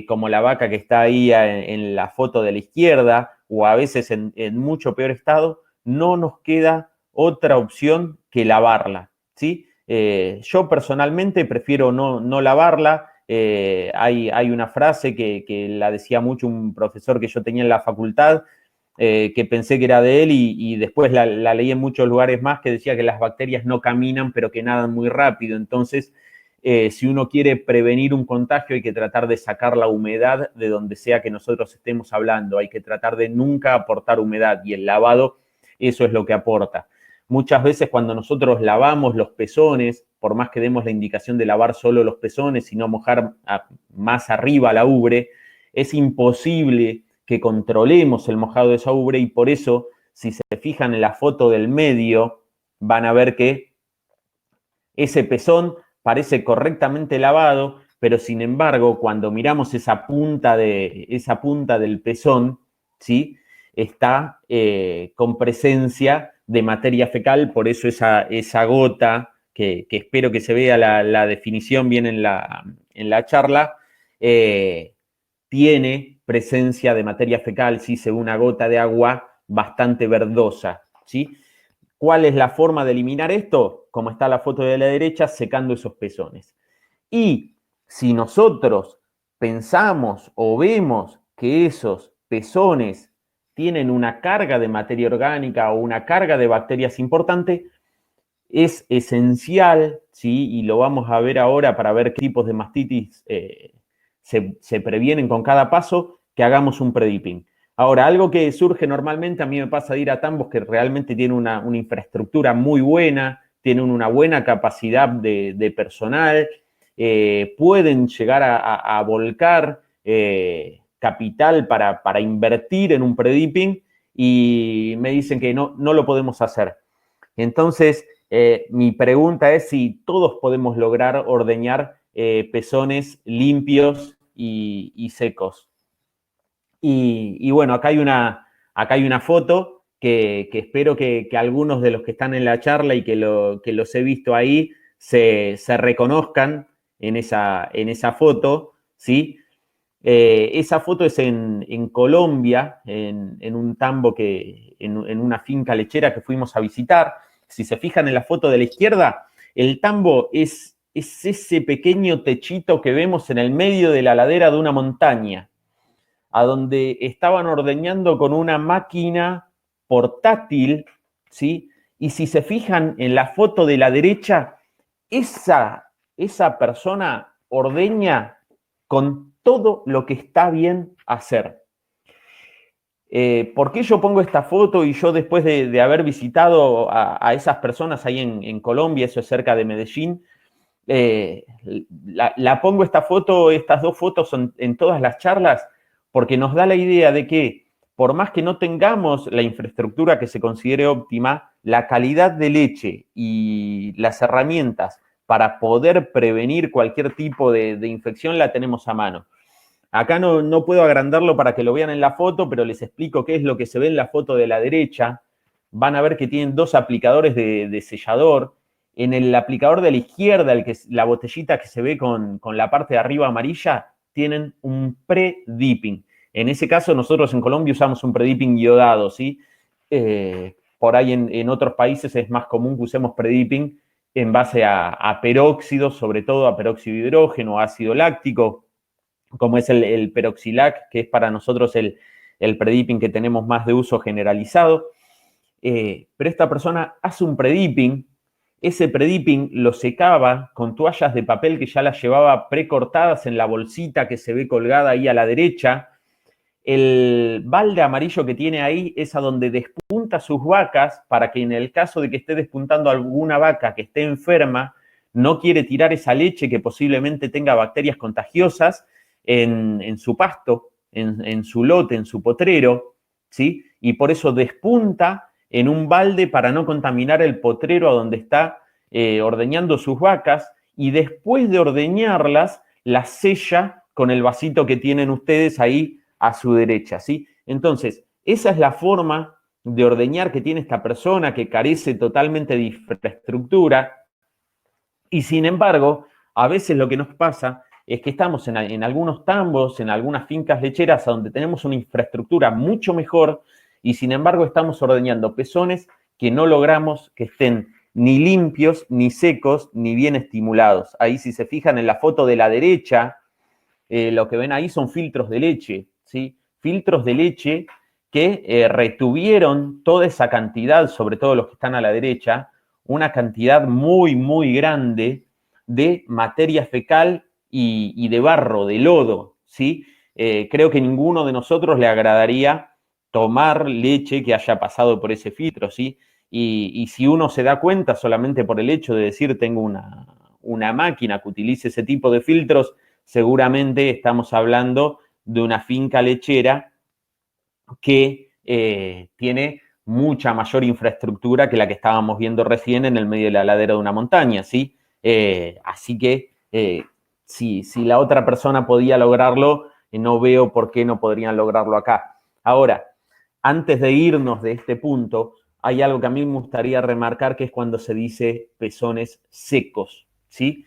como la vaca que está ahí en la foto de la izquierda, o a veces en mucho peor estado, no nos queda otra opción que lavarla, ¿sí? Yo personalmente prefiero no lavarla. Hay una frase que la decía mucho un profesor que yo tenía en la facultad, que pensé que era de él y después la leí en muchos lugares más, que decía que las bacterias no caminan pero que nadan muy rápido. Entonces, si uno quiere prevenir un contagio hay que tratar de sacar la humedad de donde sea que nosotros estemos hablando, hay que tratar de nunca aportar humedad y el lavado eso es lo que aporta. Muchas veces cuando nosotros lavamos los pezones, por más que demos la indicación de lavar solo los pezones y no mojar más arriba la ubre, es imposible que controlemos el mojado de esa ubre y por eso, si se fijan en la foto del medio, van a ver que ese pezón parece correctamente lavado, pero sin embargo, cuando miramos esa punta del pezón, ¿sí? Está con presencia de materia fecal, por eso esa gota, que espero que se vea la definición bien en la charla, tiene presencia de materia fecal, ¿sí? Según una gota de agua bastante verdosa, ¿sí? ¿Cuál es la forma de eliminar esto? Como está la foto de la derecha, secando esos pezones. Y si nosotros pensamos o vemos que esos pezones tienen una carga de materia orgánica o una carga de bacterias importante, es esencial, ¿sí? Y lo vamos a ver ahora para ver qué tipos de mastitis se previenen con cada paso, que hagamos un predipping. Ahora, algo que surge normalmente, a mí me pasa de ir a tambos que realmente tienen una infraestructura muy buena, tienen una buena capacidad de personal, pueden llegar a volcar capital para invertir en un predipping y me dicen que no lo podemos hacer. Entonces, mi pregunta es si todos podemos lograr ordeñar pezones limpios y secos. Y bueno, acá hay una foto que espero que algunos de los que están en la charla y que los he visto ahí se reconozcan en esa foto, ¿sí? Esa foto es en Colombia, en un tambo en una finca lechera que fuimos a visitar. Si se fijan en la foto de la izquierda, el tambo es ese pequeño techito que vemos en el medio de la ladera de una montaña, a donde estaban ordeñando con una máquina portátil, ¿sí? Y si se fijan en la foto de la derecha, esa persona ordeña con todo lo que está bien hacer. ¿Por qué yo pongo esta foto y yo después de haber visitado a esas personas ahí en Colombia, eso es cerca de Medellín, la pongo esta foto, estas dos fotos son en todas las charlas, porque nos da la idea de que por más que no tengamos la infraestructura que se considere óptima, la calidad de leche y las herramientas para poder prevenir cualquier tipo de infección la tenemos a mano. Acá no puedo agrandarlo para que lo vean en la foto, pero les explico qué es lo que se ve en la foto de la derecha. Van a ver que tienen dos aplicadores de sellador. En el aplicador de la izquierda, la botellita que se ve con la parte de arriba amarilla, tienen un pre-dipping. En ese caso, nosotros en Colombia usamos un pre-dipping iodado, ¿sí? Por ahí en otros países es más común que usemos pre-dipping en base a peróxidos, sobre todo a peróxido de hidrógeno, ácido láctico, como es el peroxilac, que es para nosotros el pre-dipping que tenemos más de uso generalizado. Pero esta persona hace un pre-dipping, ese pre-dipping lo secaba con toallas de papel que ya las llevaba precortadas en la bolsita que se ve colgada ahí a la derecha. El balde amarillo que tiene ahí es a donde despunta sus vacas para que en el caso de que esté despuntando alguna vaca que esté enferma, no quiere tirar esa leche que posiblemente tenga bacterias contagiosas en su pasto, en su lote, en su potrero, ¿sí? Y por eso despunta en un balde para no contaminar el potrero a donde está ordeñando sus vacas, y después de ordeñarlas, las sella con el vasito que tienen ustedes ahí a su derecha, ¿sí? Entonces, esa es la forma de ordeñar que tiene esta persona que carece totalmente de infraestructura, y sin embargo, a veces lo que nos pasa es que estamos en algunos tambos, en algunas fincas lecheras donde tenemos una infraestructura mucho mejor, y sin embargo estamos ordeñando pezones que no logramos que estén ni limpios, ni secos, ni bien estimulados. Ahí, si se fijan en la foto de la derecha, lo que ven ahí son filtros de leche, ¿sí? Filtros de leche que retuvieron toda esa cantidad, sobre todo los que están a la derecha, una cantidad muy, muy grande de materia fecal y de barro, de lodo, ¿sí? Creo que ninguno de nosotros le agradaría tomar leche que haya pasado por ese filtro, ¿sí? Y si uno se da cuenta solamente por el hecho de decir tengo una máquina que utilice ese tipo de filtros, seguramente estamos hablando de una finca lechera que tiene mucha mayor infraestructura que la que estábamos viendo recién en el medio de la ladera de una montaña, ¿sí? Así que si la otra persona podía lograrlo, no veo por qué no podrían lograrlo acá. Ahora, antes de irnos de este punto, hay algo que a mí me gustaría remarcar, que es cuando se dice pezones secos, ¿sí?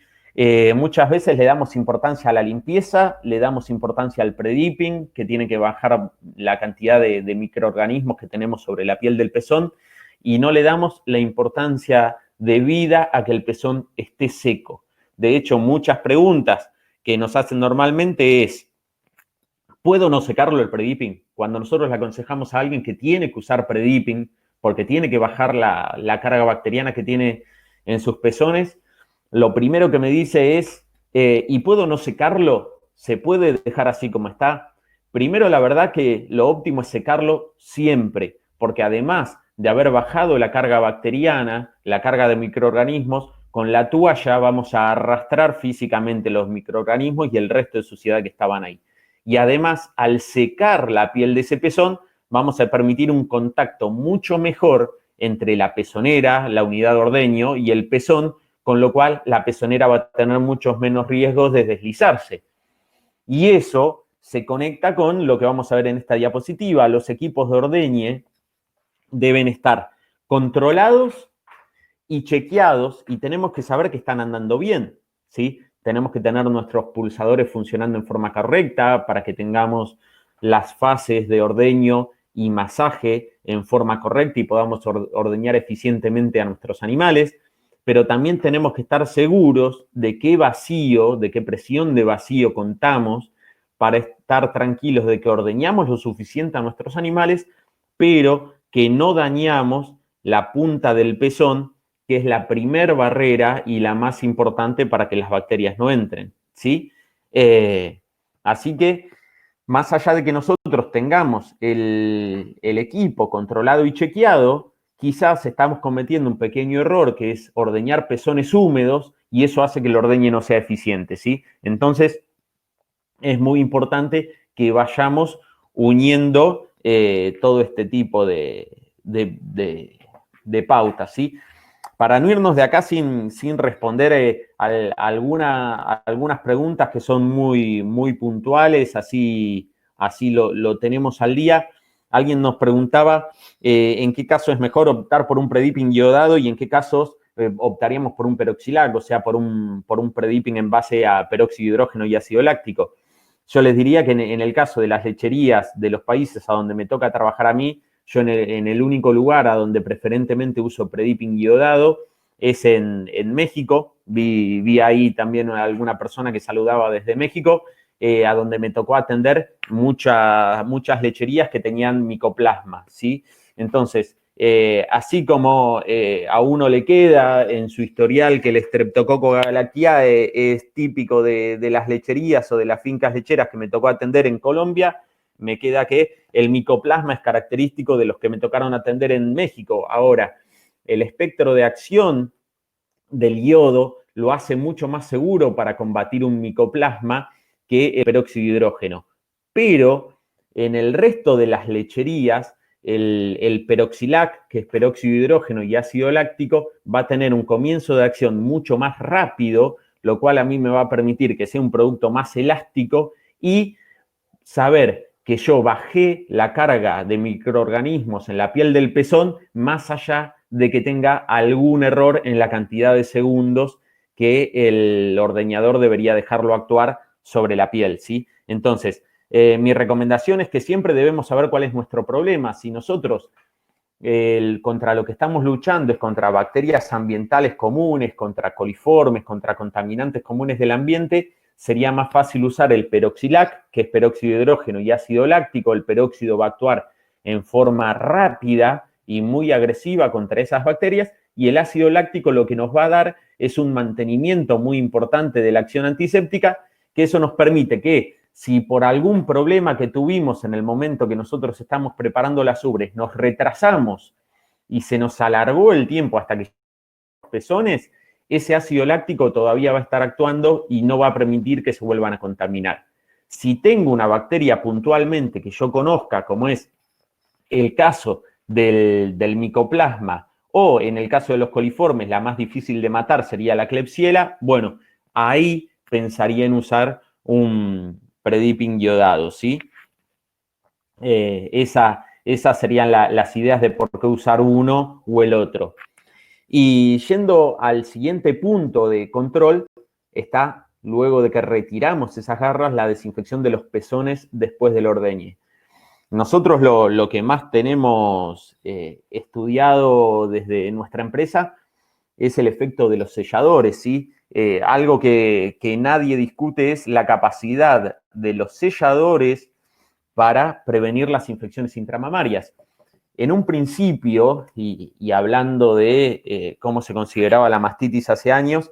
Muchas veces le damos importancia a la limpieza, le damos importancia al pre-dipping, que tiene que bajar la cantidad de microorganismos que tenemos sobre la piel del pezón, y no le damos la importancia debida a que el pezón esté seco. De hecho, muchas preguntas que nos hacen normalmente es: ¿puedo no secarlo el pre-dipping? Cuando nosotros le aconsejamos a alguien que tiene que usar pre-dipping porque tiene que bajar la carga bacteriana que tiene en sus pezones, lo primero que me dice es, ¿y puedo no secarlo? ¿Se puede dejar así como está? Primero, la verdad que lo óptimo es secarlo siempre, porque además de haber bajado la carga bacteriana, la carga de microorganismos, con la toalla vamos a arrastrar físicamente los microorganismos y el resto de suciedad que estaban ahí. Y además, al secar la piel de ese pezón, vamos a permitir un contacto mucho mejor entre la pezonera, la unidad de ordeño, y el pezón, con lo cual la pezonera va a tener muchos menos riesgos de deslizarse. Y eso se conecta con lo que vamos a ver en esta diapositiva. Los equipos de ordeñe deben estar controlados y chequeados, y tenemos que saber que están andando bien, ¿sí? Tenemos que tener nuestros pulsadores funcionando en forma correcta para que tengamos las fases de ordeño y masaje en forma correcta y podamos ordeñar eficientemente a nuestros animales. Pero también tenemos que estar seguros de qué vacío, de qué presión de vacío contamos, para estar tranquilos de que ordeñamos lo suficiente a nuestros animales, pero que no dañamos la punta del pezón, que es la primer barrera y la más importante para que las bacterias no entren, ¿sí? Así que, más allá de que nosotros tengamos el equipo controlado y chequeado, quizás estamos cometiendo un pequeño error que es ordeñar pezones húmedos y eso hace que el ordeñe no sea eficiente, ¿sí? Entonces, es muy importante que vayamos uniendo todo este tipo de pautas, ¿sí? Para no irnos de acá sin responder algunas preguntas que son muy puntuales, así lo tenemos al día. Alguien nos preguntaba en qué caso es mejor optar por un predipping iodado y en qué casos optaríamos por un peroxilac, o sea, por un predipping en base a peróxido de hidrógeno y ácido láctico. Yo les diría que en el caso de las lecherías de los países a donde me toca trabajar a mí, yo en el único lugar a donde preferentemente uso predipping iodado es en México. Vi ahí también alguna persona que saludaba desde México, a donde me tocó atender muchas lecherías que tenían micoplasma, ¿sí? Entonces, así como a uno le queda en su historial que el Streptococcus galactiae es típico de las lecherías o de las fincas lecheras que me tocó atender en Colombia, me queda que el micoplasma es característico de los que me tocaron atender en México. Ahora, el espectro de acción del yodo lo hace mucho más seguro para combatir un micoplasma que el peróxido de hidrógeno. Pero en el resto de las lecherías, el peroxilac, que es peróxido de hidrógeno y ácido láctico, va a tener un comienzo de acción mucho más rápido, lo cual a mí me va a permitir que sea un producto más elástico y saber que yo bajé la carga de microorganismos en la piel del pezón más allá de que tenga algún error en la cantidad de segundos que el ordeñador debería dejarlo actuar sobre la piel, ¿sí? Entonces, mi recomendación es que siempre debemos saber cuál es nuestro problema. Si nosotros contra lo que estamos luchando es contra bacterias ambientales comunes, contra coliformes, contra contaminantes comunes del ambiente, sería más fácil usar el peroxilac, que es peróxido de hidrógeno y ácido láctico. El peróxido va a actuar en forma rápida y muy agresiva contra esas bacterias, y el ácido láctico lo que nos va a dar es un mantenimiento muy importante de la acción antiséptica, que eso nos permite que si por algún problema que tuvimos en el momento que nosotros estamos preparando las ubres nos retrasamos y se nos alargó el tiempo hasta que los pezones, ese ácido láctico todavía va a estar actuando y no va a permitir que se vuelvan a contaminar. Si tengo una bacteria puntualmente que yo conozca, como es el caso del micoplasma, o en el caso de los coliformes, la más difícil de matar sería la Klebsiella, bueno, ahí pensaría en usar un predipping iodado, ¿sí? Esas serían las ideas de por qué usar uno o el otro. Y yendo al siguiente punto de control, está, luego de que retiramos esas garras, la desinfección de los pezones después del ordeñe. Nosotros lo que más tenemos estudiado desde nuestra empresa es el efecto de los selladores, ¿sí? Algo que nadie discute es la capacidad de los selladores para prevenir las infecciones intramamarias. En un principio, y hablando de cómo se consideraba la mastitis hace años,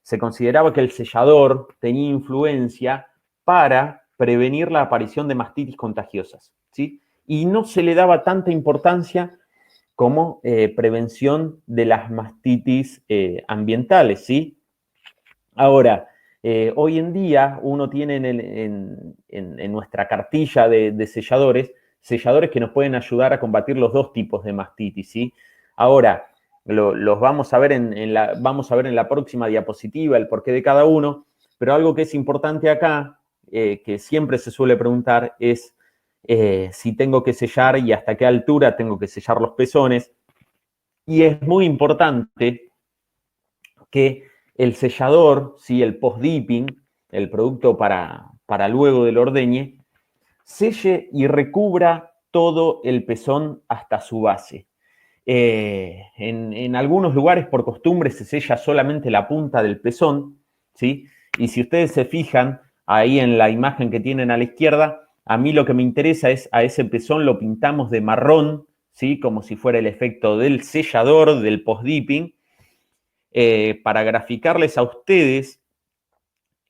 se consideraba que el sellador tenía influencia para prevenir la aparición de mastitis contagiosas, ¿sí? Y no se le daba tanta importancia como prevención de las mastitis ambientales, ¿sí? Ahora, hoy en día uno tiene en nuestra cartilla de selladores que nos pueden ayudar a combatir los dos tipos de mastitis, ¿sí? Ahora, los vamos a ver vamos a ver en la próxima diapositiva el porqué de cada uno, pero algo que es importante acá, que siempre se suele preguntar, es si tengo que sellar y hasta qué altura tengo que sellar los pezones. Y es muy importante que el sellador, ¿sí? El post-dipping, el producto para luego del ordeñe, selle y recubra todo el pezón hasta su base. En algunos lugares por costumbre se sella solamente la punta del pezón, ¿sí? Y si ustedes se fijan ahí en la imagen que tienen a la izquierda, a mí lo que me interesa es a ese pezón lo pintamos de marrón, ¿sí? Como si fuera el efecto del sellador, del post-dipping, para graficarles a ustedes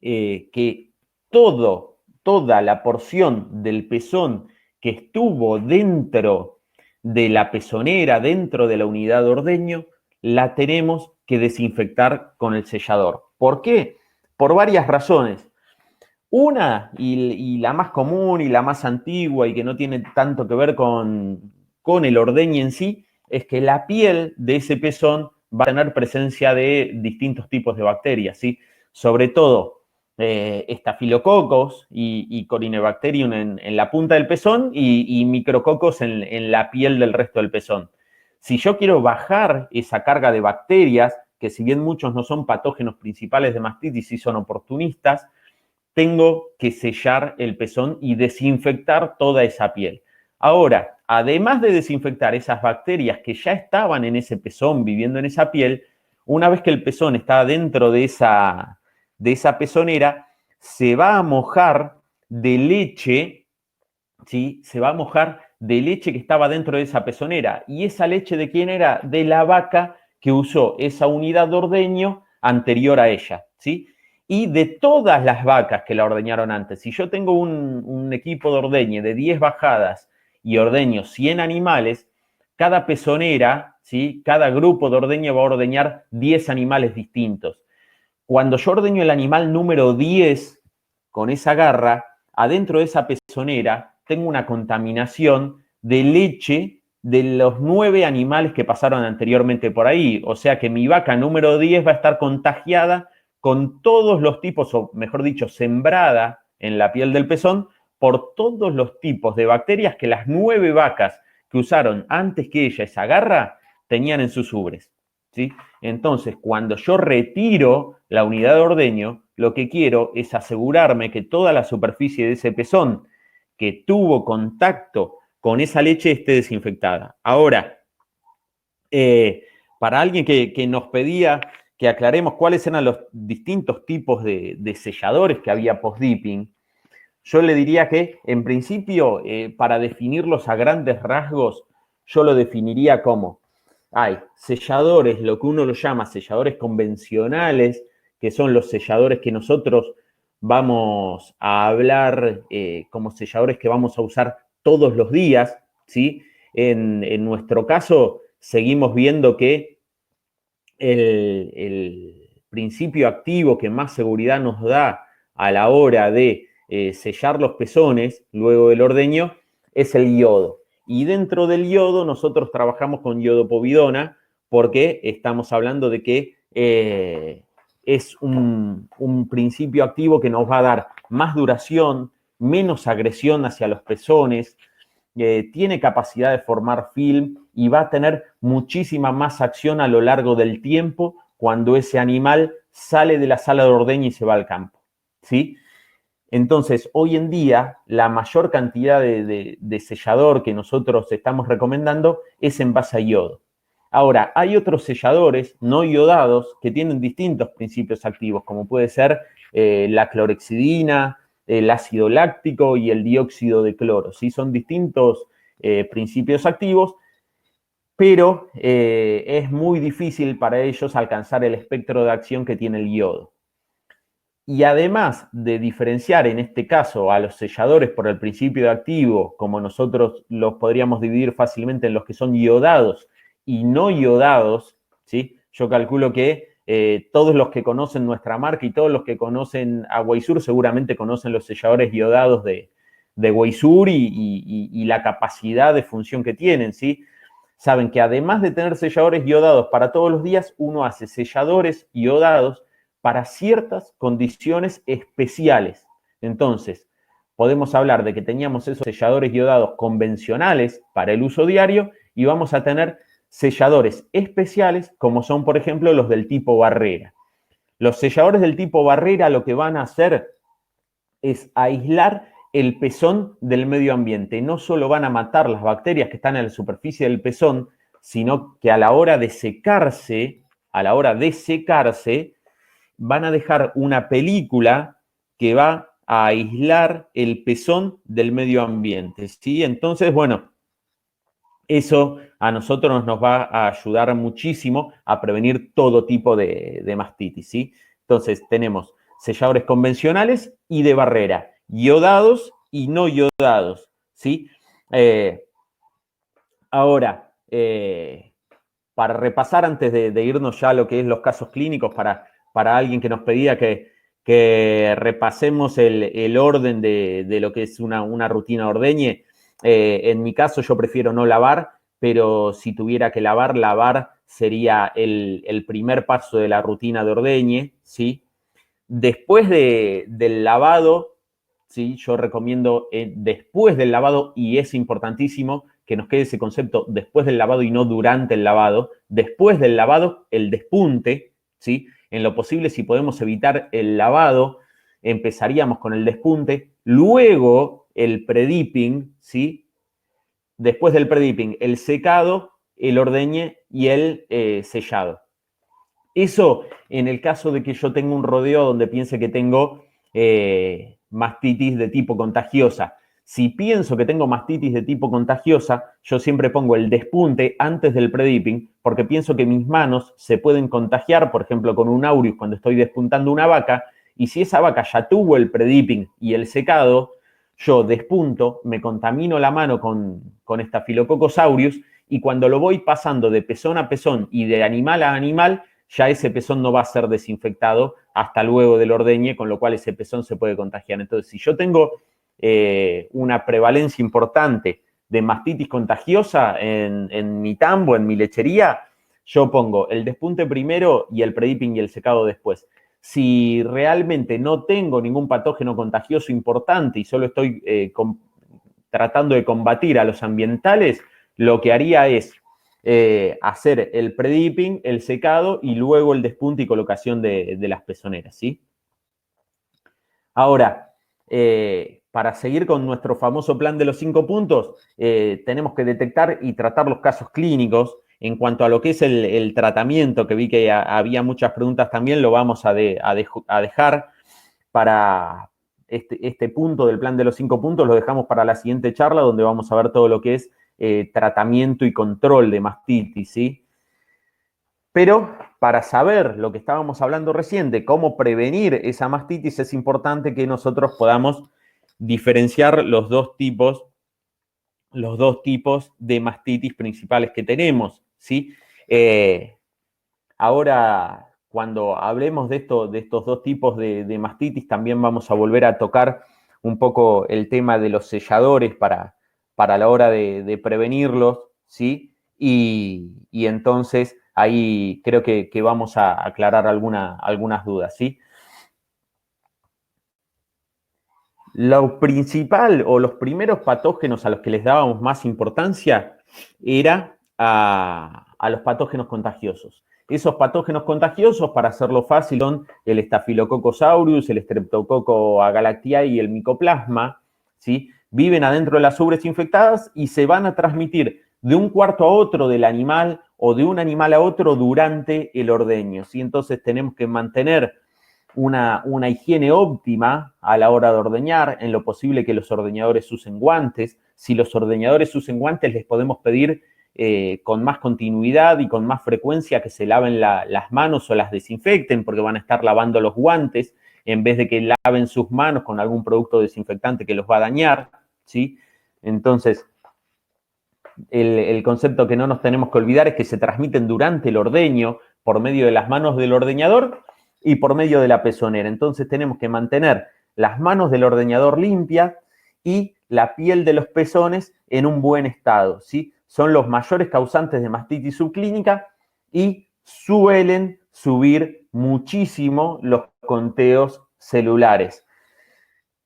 que toda la porción del pezón que estuvo dentro de la pezonera dentro de la unidad de ordeño, la tenemos que desinfectar con el sellador. ¿Por qué? Por varias razones. Una, y la más común y la más antigua y que no tiene tanto que ver con el ordeño en sí, es que la piel de ese pezón va a tener presencia de distintos tipos de bacterias, ¿sí? Sobre todo estafilococos y Corynebacterium en la punta del pezón y micrococos en la piel del resto del pezón. Si yo quiero bajar esa carga de bacterias, que si bien muchos no son patógenos principales de mastitis, sí son oportunistas, tengo que sellar el pezón y desinfectar toda esa piel. Ahora, además de desinfectar esas bacterias que ya estaban en ese pezón, viviendo en esa piel, una vez que el pezón está dentro de esa pezonera, se va a mojar de leche, ¿sí? Se va a mojar de leche que estaba dentro de esa pezonera. ¿Y esa leche de quién era? De la vaca que usó esa unidad de ordeño anterior a ella, ¿sí? Y de todas las vacas que la ordeñaron antes. Si yo tengo un equipo de ordeñe de 10 bajadas y ordeño 100 animales, cada pezonera, ¿sí? Cada grupo de ordeño va a ordeñar 10 animales distintos. Cuando yo ordeño el animal número 10 con esa garra, adentro de esa pezonera tengo una contaminación de leche de los 9 animales que pasaron anteriormente por ahí. O sea que mi vaca número 10 va a estar contagiada con todos los tipos, o mejor dicho, sembrada en la piel del pezón por todos los tipos de bacterias que las 9 vacas que usaron antes que ella esa garra tenían en sus ubres, ¿sí? Entonces, cuando yo retiro la unidad de ordeño, lo que quiero es asegurarme que toda la superficie de ese pezón que tuvo contacto con esa leche esté desinfectada. Ahora, para alguien que nos pedía que aclaremos cuáles eran los distintos tipos de selladores que había post-dipping, yo le diría que, en principio, para definirlos a grandes rasgos, yo lo definiría como hay selladores, lo que uno lo llama selladores convencionales, que son los selladores que nosotros vamos a hablar como selladores que vamos a usar todos los días, ¿sí? En nuestro caso, seguimos viendo que el principio activo que más seguridad nos da a la hora de sellar los pezones luego del ordeño es el yodo. Y dentro del yodo nosotros trabajamos con iodopovidona porque estamos hablando de que es un principio activo que nos va a dar más duración, menos agresión hacia los pezones, tiene capacidad de formar film y va a tener muchísima más acción a lo largo del tiempo cuando ese animal sale de la sala de ordeño y se va al campo, ¿sí? Entonces, hoy en día, la mayor cantidad de sellador que nosotros estamos recomendando es en base a yodo. Ahora, hay otros selladores no iodados que tienen distintos principios activos, como puede ser la clorhexidina, el ácido láctico y el dióxido de cloro, ¿sí? Son distintos principios activos, pero es muy difícil para ellos alcanzar el espectro de acción que tiene el yodo. Y además de diferenciar en este caso a los selladores por el principio de activo, como nosotros los podríamos dividir fácilmente en los que son iodados y no iodados, ¿sí? Yo calculo que todos los que conocen nuestra marca y todos los que conocen a Weisur seguramente conocen los selladores iodados de Weisur y la capacidad de función que tienen, ¿sí? Saben que además de tener selladores iodados para todos los días, uno hace selladores iodados para ciertas condiciones especiales. Entonces, podemos hablar de que teníamos esos selladores iodados convencionales para el uso diario y vamos a tener selladores especiales como son, por ejemplo, los del tipo barrera. Los selladores del tipo barrera lo que van a hacer es aislar el pezón del medio ambiente. No solo van a matar las bacterias que están en la superficie del pezón, sino que a la hora de secarse, van a dejar una película que va a aislar el pezón del medio ambiente, ¿sí? Entonces, bueno, eso a nosotros nos va a ayudar muchísimo a prevenir todo tipo de mastitis, ¿sí? Entonces, tenemos selladores convencionales y de barrera, iodados y no iodados, ¿sí? Ahora, para repasar antes de irnos ya a lo que es los casos clínicos, para alguien que nos pedía que repasemos el orden de lo que es una rutina ordeñe, en mi caso yo prefiero no lavar, pero si tuviera que lavar sería el primer paso de la rutina de ordeñe, ¿sí? Después del lavado, ¿sí? Yo recomiendo después del lavado, y es importantísimo que nos quede ese concepto después del lavado y no durante el lavado. Después del lavado, el despunte, ¿sí? En lo posible, si podemos evitar el lavado, empezaríamos con el despunte, luego el pre-dipping, ¿sí? Después del pre-dipping, el secado, el ordeñe y el sellado. Eso en el caso de que yo tenga un rodeo donde piense que tengo mastitis de tipo contagiosa. Si pienso que tengo mastitis de tipo contagiosa, yo siempre pongo el despunte antes del pre-dipping porque pienso que mis manos se pueden contagiar, por ejemplo, con un aureus cuando estoy despuntando una vaca, y si esa vaca ya tuvo el pre-dipping y el secado, yo despunto, me contamino la mano con Staphylococcus aureus, y cuando lo voy pasando de pezón a pezón y de animal a animal, ya ese pezón no va a ser desinfectado hasta luego del ordeñe, con lo cual ese pezón se puede contagiar. Entonces, si yo tengo una prevalencia importante de mastitis contagiosa en mi tambo, en mi lechería, yo pongo el despunte primero y el pre-dipping y el secado después. Si realmente no tengo ningún patógeno contagioso importante y solo estoy tratando de combatir a los ambientales, lo que haría es hacer el pre-dipping, el secado y luego el despunte y colocación de las pezoneras, ¿sí? Ahora, para seguir con nuestro famoso plan de los 5 puntos, tenemos que detectar y tratar los casos clínicos. En cuanto a lo que es el tratamiento, que vi que había muchas preguntas también, lo vamos a dejar para este punto del plan de los 5 puntos, lo dejamos para la siguiente charla, donde vamos a ver todo lo que es tratamiento y control de mastitis, ¿sí? Pero para saber lo que estábamos hablando recién de cómo prevenir esa mastitis, es importante que nosotros podamos diferenciar los dos tipos de mastitis principales que tenemos, ¿sí? Ahora, cuando hablemos de estos dos tipos de mastitis, también vamos a volver a tocar un poco el tema de los selladores para la hora de prevenirlos, ¿sí? Y entonces ahí creo que vamos a aclarar algunas dudas, ¿sí? Lo principal o los primeros patógenos a los que les dábamos más importancia era a los patógenos contagiosos. Esos patógenos contagiosos, para hacerlo fácil, son el Staphylococcus aureus, el Streptococcus agalactiae y el Mycoplasma, ¿sí? Viven adentro de las ubres infectadas y se van a transmitir de un cuarto a otro del animal o de un animal a otro durante el ordeño, ¿sí? Entonces tenemos que mantener una higiene óptima a la hora de ordeñar, en lo posible que los ordeñadores usen guantes. Si los ordeñadores usen guantes, les podemos pedir con más continuidad y con más frecuencia que se laven las manos o las desinfecten, porque van a estar lavando los guantes en vez de que laven sus manos con algún producto desinfectante que los va a dañar, ¿sí? Entonces, el concepto que no nos tenemos que olvidar es que se transmiten durante el ordeño por medio de las manos del ordeñador y por medio de la pezonera. Entonces tenemos que mantener las manos del ordeñador limpias y la piel de los pezones en un buen estado, ¿sí? Son los mayores causantes de mastitis subclínica y suelen subir muchísimo los conteos celulares.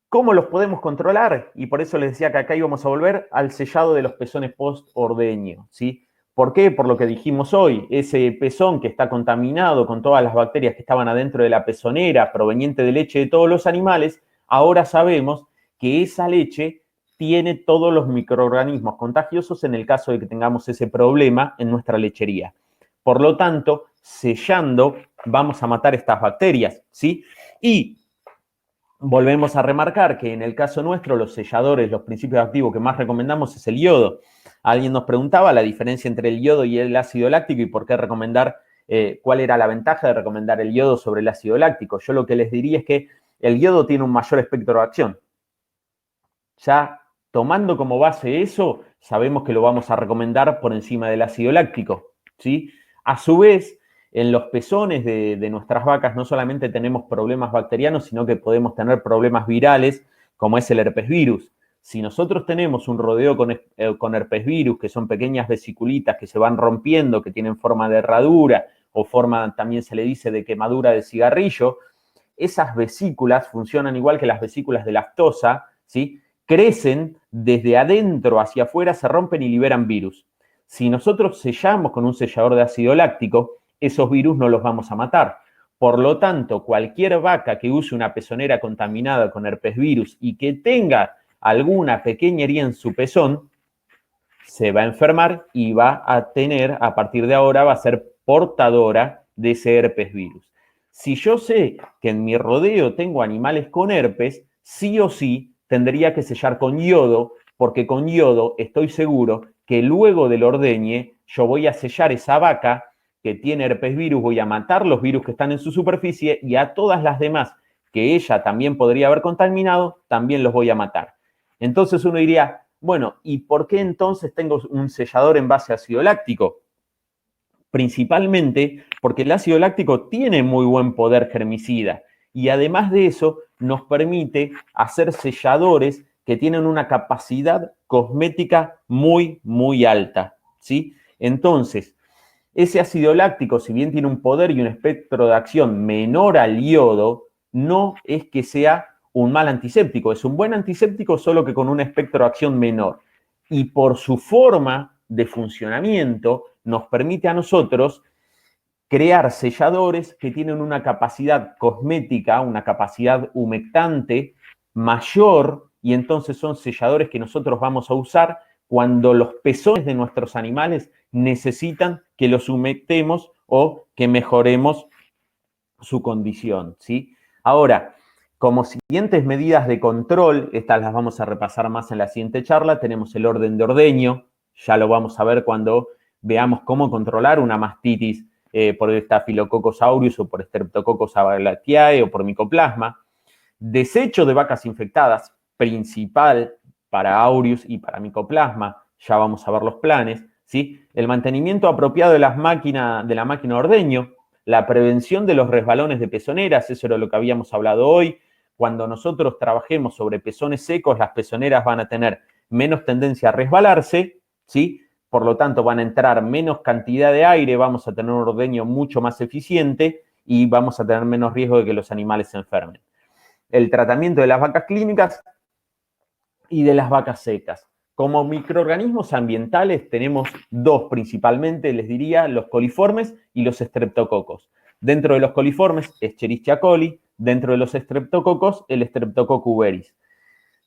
¿Cómo los podemos controlar? Y por eso les decía que acá íbamos a volver al sellado de los pezones post-ordeño, ¿sí? ¿Por qué? Por lo que dijimos hoy, ese pezón que está contaminado con todas las bacterias que estaban adentro de la pezonera proveniente de leche de todos los animales, ahora sabemos que esa leche tiene todos los microorganismos contagiosos en el caso de que tengamos ese problema en nuestra lechería. Por lo tanto, sellando vamos a matar estas bacterias, ¿sí? Y volvemos a remarcar que en el caso nuestro, los selladores, los principios activos que más recomendamos es el yodo. Alguien nos preguntaba la diferencia entre el yodo y el ácido láctico y por qué recomendar, cuál era la ventaja de recomendar el yodo sobre el ácido láctico. Yo lo que les diría es que el yodo tiene un mayor espectro de acción. Ya tomando como base eso, sabemos que lo vamos a recomendar por encima del ácido láctico, ¿sí? A su vez, en los pezones de nuestras vacas no solamente tenemos problemas bacterianos, sino que podemos tener problemas virales, como es el herpes virus. Si nosotros tenemos un rodeo con herpes virus, que son pequeñas vesiculitas que se van rompiendo, que tienen forma de herradura o forma, también se le dice, de quemadura de cigarrillo, esas vesículas funcionan igual que las vesículas de lactosa, ¿sí? Crecen desde adentro hacia afuera, se rompen y liberan virus. Si nosotros sellamos con un sellador de ácido láctico, esos virus no los vamos a matar. Por lo tanto, cualquier vaca que use una pezonera contaminada con herpes virus y que tenga alguna pequeña herida en su pezón, se va a enfermar y va a tener, a partir de ahora, va a ser portadora de ese herpes virus. Si yo sé que en mi rodeo tengo animales con herpes, sí o sí tendría que sellar con yodo, porque con yodo estoy seguro que luego del ordeñe yo voy a sellar esa vaca que tiene herpes virus, voy a matar los virus que están en su superficie y a todas las demás que ella también podría haber contaminado, también los voy a matar. Entonces uno diría, bueno, ¿y por qué entonces tengo un sellador en base a ácido láctico? Principalmente porque el ácido láctico tiene muy buen poder germicida y además de eso nos permite hacer selladores que tienen una capacidad cosmética muy, muy alta, ¿sí? Entonces, ese ácido láctico, si bien tiene un poder y un espectro de acción menor al yodo, no es que sea un mal antiséptico, es un buen antiséptico solo que con un espectro de acción menor. Y por su forma de funcionamiento nos permite a nosotros crear selladores que tienen una capacidad cosmética, una capacidad humectante mayor, y entonces son selladores que nosotros vamos a usar cuando los pezones de nuestros animales necesitan que los humectemos o que mejoremos su condición, ¿sí? Ahora, como siguientes medidas de control, estas las vamos a repasar más en la siguiente charla, tenemos el orden de ordeño, ya lo vamos a ver cuando veamos cómo controlar una mastitis por Staphylococcus aureus o por Streptococcus agalactiae o por micoplasma. Desecho de vacas infectadas, principal para aureus y para micoplasma, ya vamos a ver los planes, ¿sí? El mantenimiento apropiado de la máquina de ordeño, la prevención de los resbalones de pezoneras, eso era lo que habíamos hablado hoy. Cuando nosotros trabajemos sobre pezones secos, las pezoneras van a tener menos tendencia a resbalarse, ¿sí? Por lo tanto, van a entrar menos cantidad de aire, vamos a tener un ordeño mucho más eficiente y vamos a tener menos riesgo de que los animales se enfermen. El tratamiento de las vacas clínicas y de las vacas secas. Como microorganismos ambientales tenemos dos principalmente, les diría, los coliformes y los estreptococos. Dentro de los coliformes, Escherichia coli, dentro de los estreptococos, el Streptococcus aureus.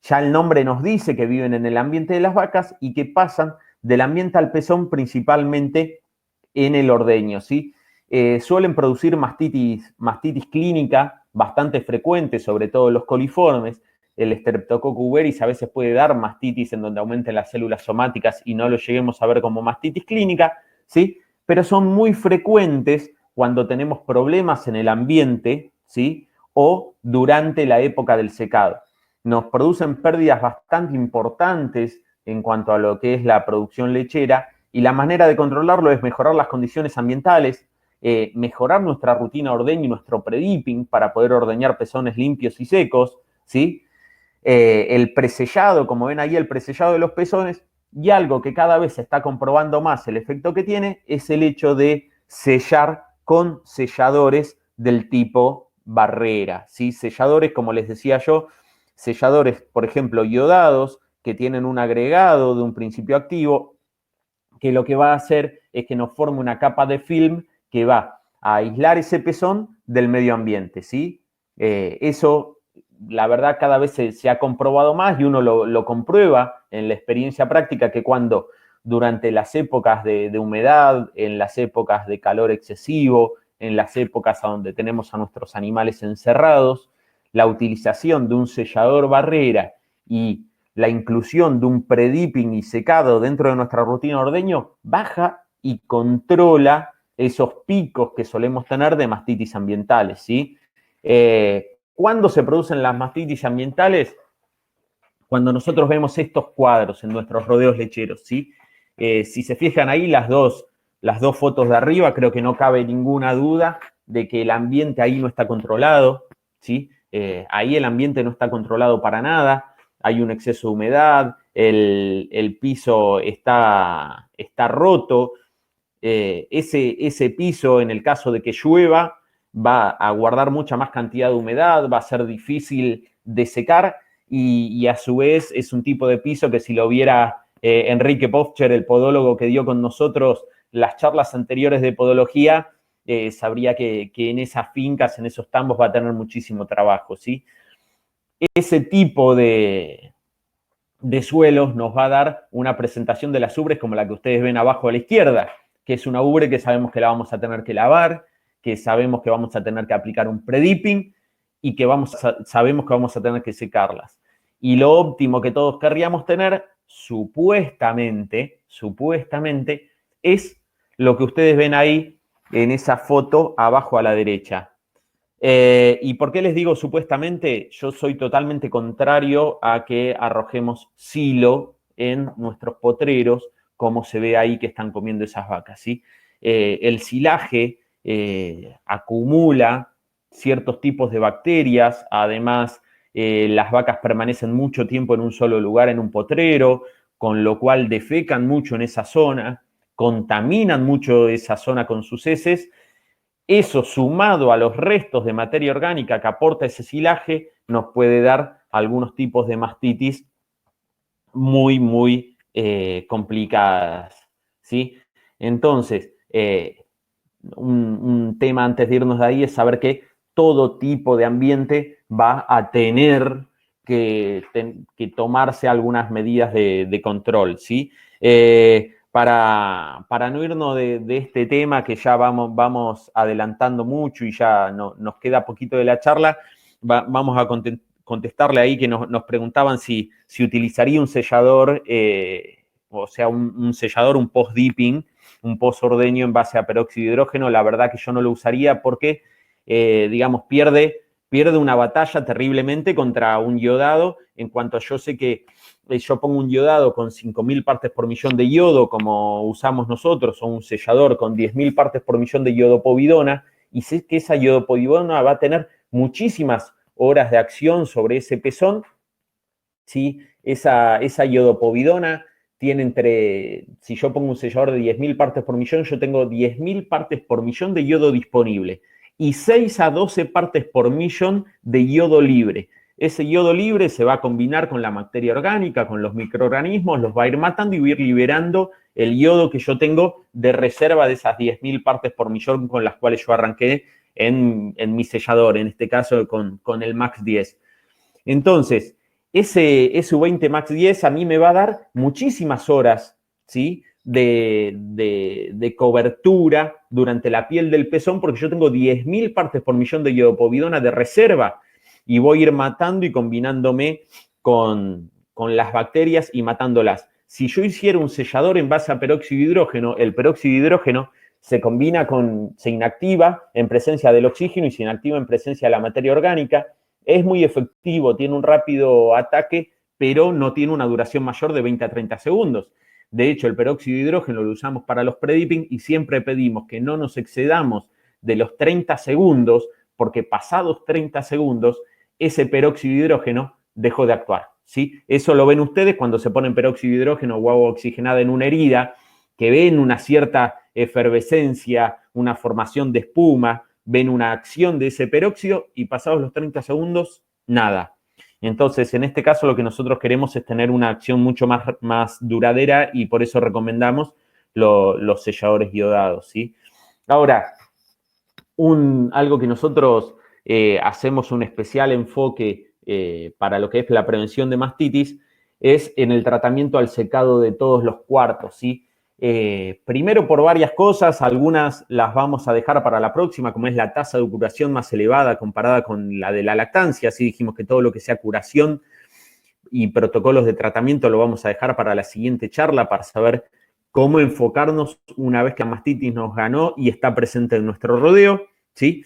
Ya el nombre nos dice que viven en el ambiente de las vacas y que pasan del ambiente al pezón principalmente en el ordeño, ¿sí? Suelen producir mastitis clínica bastante frecuente, sobre todo los coliformes. El Streptococcus aureus a veces puede dar mastitis en donde aumenten las células somáticas y no lo lleguemos a ver como mastitis clínica, ¿sí? Pero son muy frecuentes cuando tenemos problemas en el ambiente, ¿sí? O durante la época del secado. Nos producen pérdidas bastante importantes en cuanto a lo que es la producción lechera y la manera de controlarlo es mejorar las condiciones ambientales, mejorar nuestra rutina de ordeño y nuestro predipping para poder ordeñar pezones limpios y secos, ¿sí? El presellado, como ven ahí, el presellado de los pezones, y algo que cada vez se está comprobando más el efecto que tiene es el hecho de sellar con selladores del tipo barrera, ¿sí? Selladores, como les decía yo, selladores, por ejemplo, iodados, que tienen un agregado de un principio activo, que lo que va a hacer es que nos forme una capa de film que va a aislar ese pezón del medio ambiente, ¿sí? Eso, la verdad, cada vez se ha comprobado más y uno lo comprueba en la experiencia práctica que cuando durante las épocas de humedad, en las épocas de calor excesivo, en las épocas a donde tenemos a nuestros animales encerrados, la utilización de un sellador barrera y la inclusión de un predipping y secado dentro de nuestra rutina de ordeño baja y controla esos picos que solemos tener de mastitis ambientales, ¿sí? ¿Cuándo se producen las mastitis ambientales? cuando nosotros vemos estos cuadros en nuestros rodeos lecheros, ¿sí? Si se fijan ahí, las dos fotos de arriba, creo que no cabe ninguna duda de que el ambiente ahí no está controlado, ¿sí? Ahí el ambiente no está controlado para nada, hay un exceso de humedad, el piso está roto, ese piso, en el caso de que llueva, va a guardar mucha más cantidad de humedad, va a ser difícil de secar y a su vez es un tipo de piso que si lo viera Enrique Pofcher, el podólogo que dio con nosotros las charlas anteriores de podología, sabría que en esas fincas, en esos tambos va a tener muchísimo trabajo, ¿sí? Ese tipo de suelos nos va a dar una presentación de las ubres como la que ustedes ven abajo a la izquierda, que es una ubre que sabemos que la vamos a tener que lavar, que sabemos que vamos a tener que aplicar un pre-dipping y que sabemos que vamos a tener que secarlas. Y lo óptimo que todos querríamos tener, supuestamente, es lo que ustedes ven ahí en esa foto abajo a la derecha. ¿Y por qué les digo supuestamente? Yo soy totalmente contrario a que arrojemos silo en nuestros potreros, como se ve ahí que están comiendo esas vacas, ¿sí? El silaje acumula ciertos tipos de bacterias, además las vacas permanecen mucho tiempo en un solo lugar, en un potrero, con lo cual defecan mucho en esa zona, contaminan mucho esa zona con sus heces. Eso sumado a los restos de materia orgánica que aporta ese silaje nos puede dar algunos tipos de mastitis muy, muy complicadas, ¿sí? Entonces, un tema antes de irnos de ahí es saber que todo tipo de ambiente va a tener que tomarse algunas medidas de control, ¿sí? Para no irnos de este tema que ya vamos adelantando mucho y ya nos queda poquito de la charla, vamos a contestarle ahí que nos preguntaban si utilizaría un sellador, o sea, un sellador, un post-dipping, un post-ordeño en base a peróxido de hidrógeno. La verdad que yo no lo usaría porque, digamos, pierde una batalla terriblemente contra un iodado, en cuanto yo sé que yo pongo un iodado con 5.000 partes por millón de yodo, como usamos nosotros, o un sellador con 10.000 partes por millón de iodopovidona, y sé que esa iodopovidona va a tener muchísimas horas de acción sobre ese pezón, ¿sí? Esa iodopovidona tiene si yo pongo un sellador de 10.000 partes por millón, yo tengo 10.000 partes por millón de yodo disponible y 6 a 12 partes por millón de yodo libre. Ese yodo libre se va a combinar con la materia orgánica, con los microorganismos, los va a ir matando y va a ir liberando el yodo que yo tengo de reserva de esas 10.000 partes por millón con las cuales yo arranqué en mi sellador, en este caso con el Max 10. Entonces, ese U20 Max 10 a mí me va a dar muchísimas horas, ¿sí? de cobertura durante la piel del pezón, porque yo tengo 10.000 partes por millón de iodopovidona de reserva y voy a ir matando y combinándome con las bacterias y matándolas. Si yo hiciera un sellador en base a peróxido de hidrógeno, el peróxido de hidrógeno se inactiva en presencia del oxígeno y se inactiva en presencia de la materia orgánica. Es muy efectivo, tiene un rápido ataque, pero no tiene una duración mayor de 20 a 30 segundos. De hecho, el peróxido de hidrógeno lo usamos para los pre-dipping y siempre pedimos que no nos excedamos de los 30 segundos, porque pasados 30 segundos, ese peróxido de hidrógeno dejó de actuar, ¿sí? Eso lo ven ustedes cuando se ponen peróxido de hidrógeno o agua oxigenada en una herida, que ven una cierta efervescencia, una formación de espuma, ven una acción de ese peróxido y pasados los 30 segundos, nada. Entonces, en este caso, lo que nosotros queremos es tener una acción mucho más duradera y por eso recomendamos los selladores iodados, ¿sí? Ahora, algo que nosotros hacemos un especial enfoque para lo que es la prevención de mastitis es en el tratamiento al secado de todos los cuartos, ¿sí? Primero por varias cosas, algunas las vamos a dejar para la próxima, como es la tasa de curación más elevada comparada con la de la lactancia. Así dijimos que todo lo que sea curación y protocolos de tratamiento lo vamos a dejar para la siguiente charla para saber cómo enfocarnos una vez que la mastitis nos ganó y está presente en nuestro rodeo, ¿sí?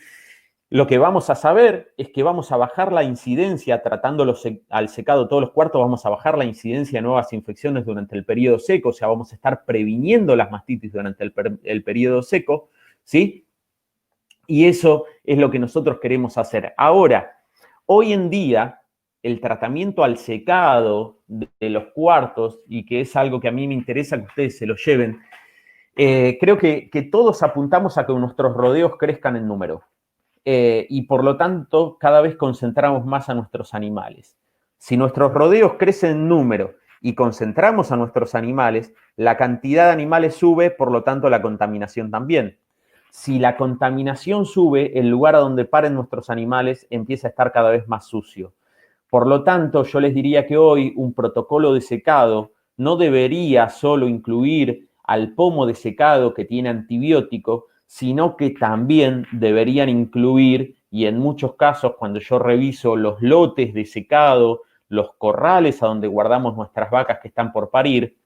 lo que vamos a saber es que vamos a bajar la incidencia, tratando al secado todos los cuartos, vamos a bajar la incidencia de nuevas infecciones durante el periodo seco, o sea, vamos a estar previniendo las mastitis durante el periodo seco, ¿sí? Y eso es lo que nosotros queremos hacer. Ahora, hoy en día, el tratamiento al secado de los cuartos, y que es algo que a mí me interesa que ustedes se lo lleven, creo que todos apuntamos a que nuestros rodeos crezcan en número. Y por lo tanto, cada vez concentramos más a nuestros animales. Si nuestros rodeos crecen en número y concentramos a nuestros animales, la cantidad de animales sube, por lo tanto, la contaminación también. Si la contaminación sube, el lugar a donde paren nuestros animales empieza a estar cada vez más sucio. Por lo tanto, yo les diría que hoy un protocolo de secado no debería solo incluir al pomo de secado que tiene antibiótico, sino que también deberían incluir, y en muchos casos cuando yo reviso los lotes de secado, los corrales a donde guardamos nuestras vacas que están por parir,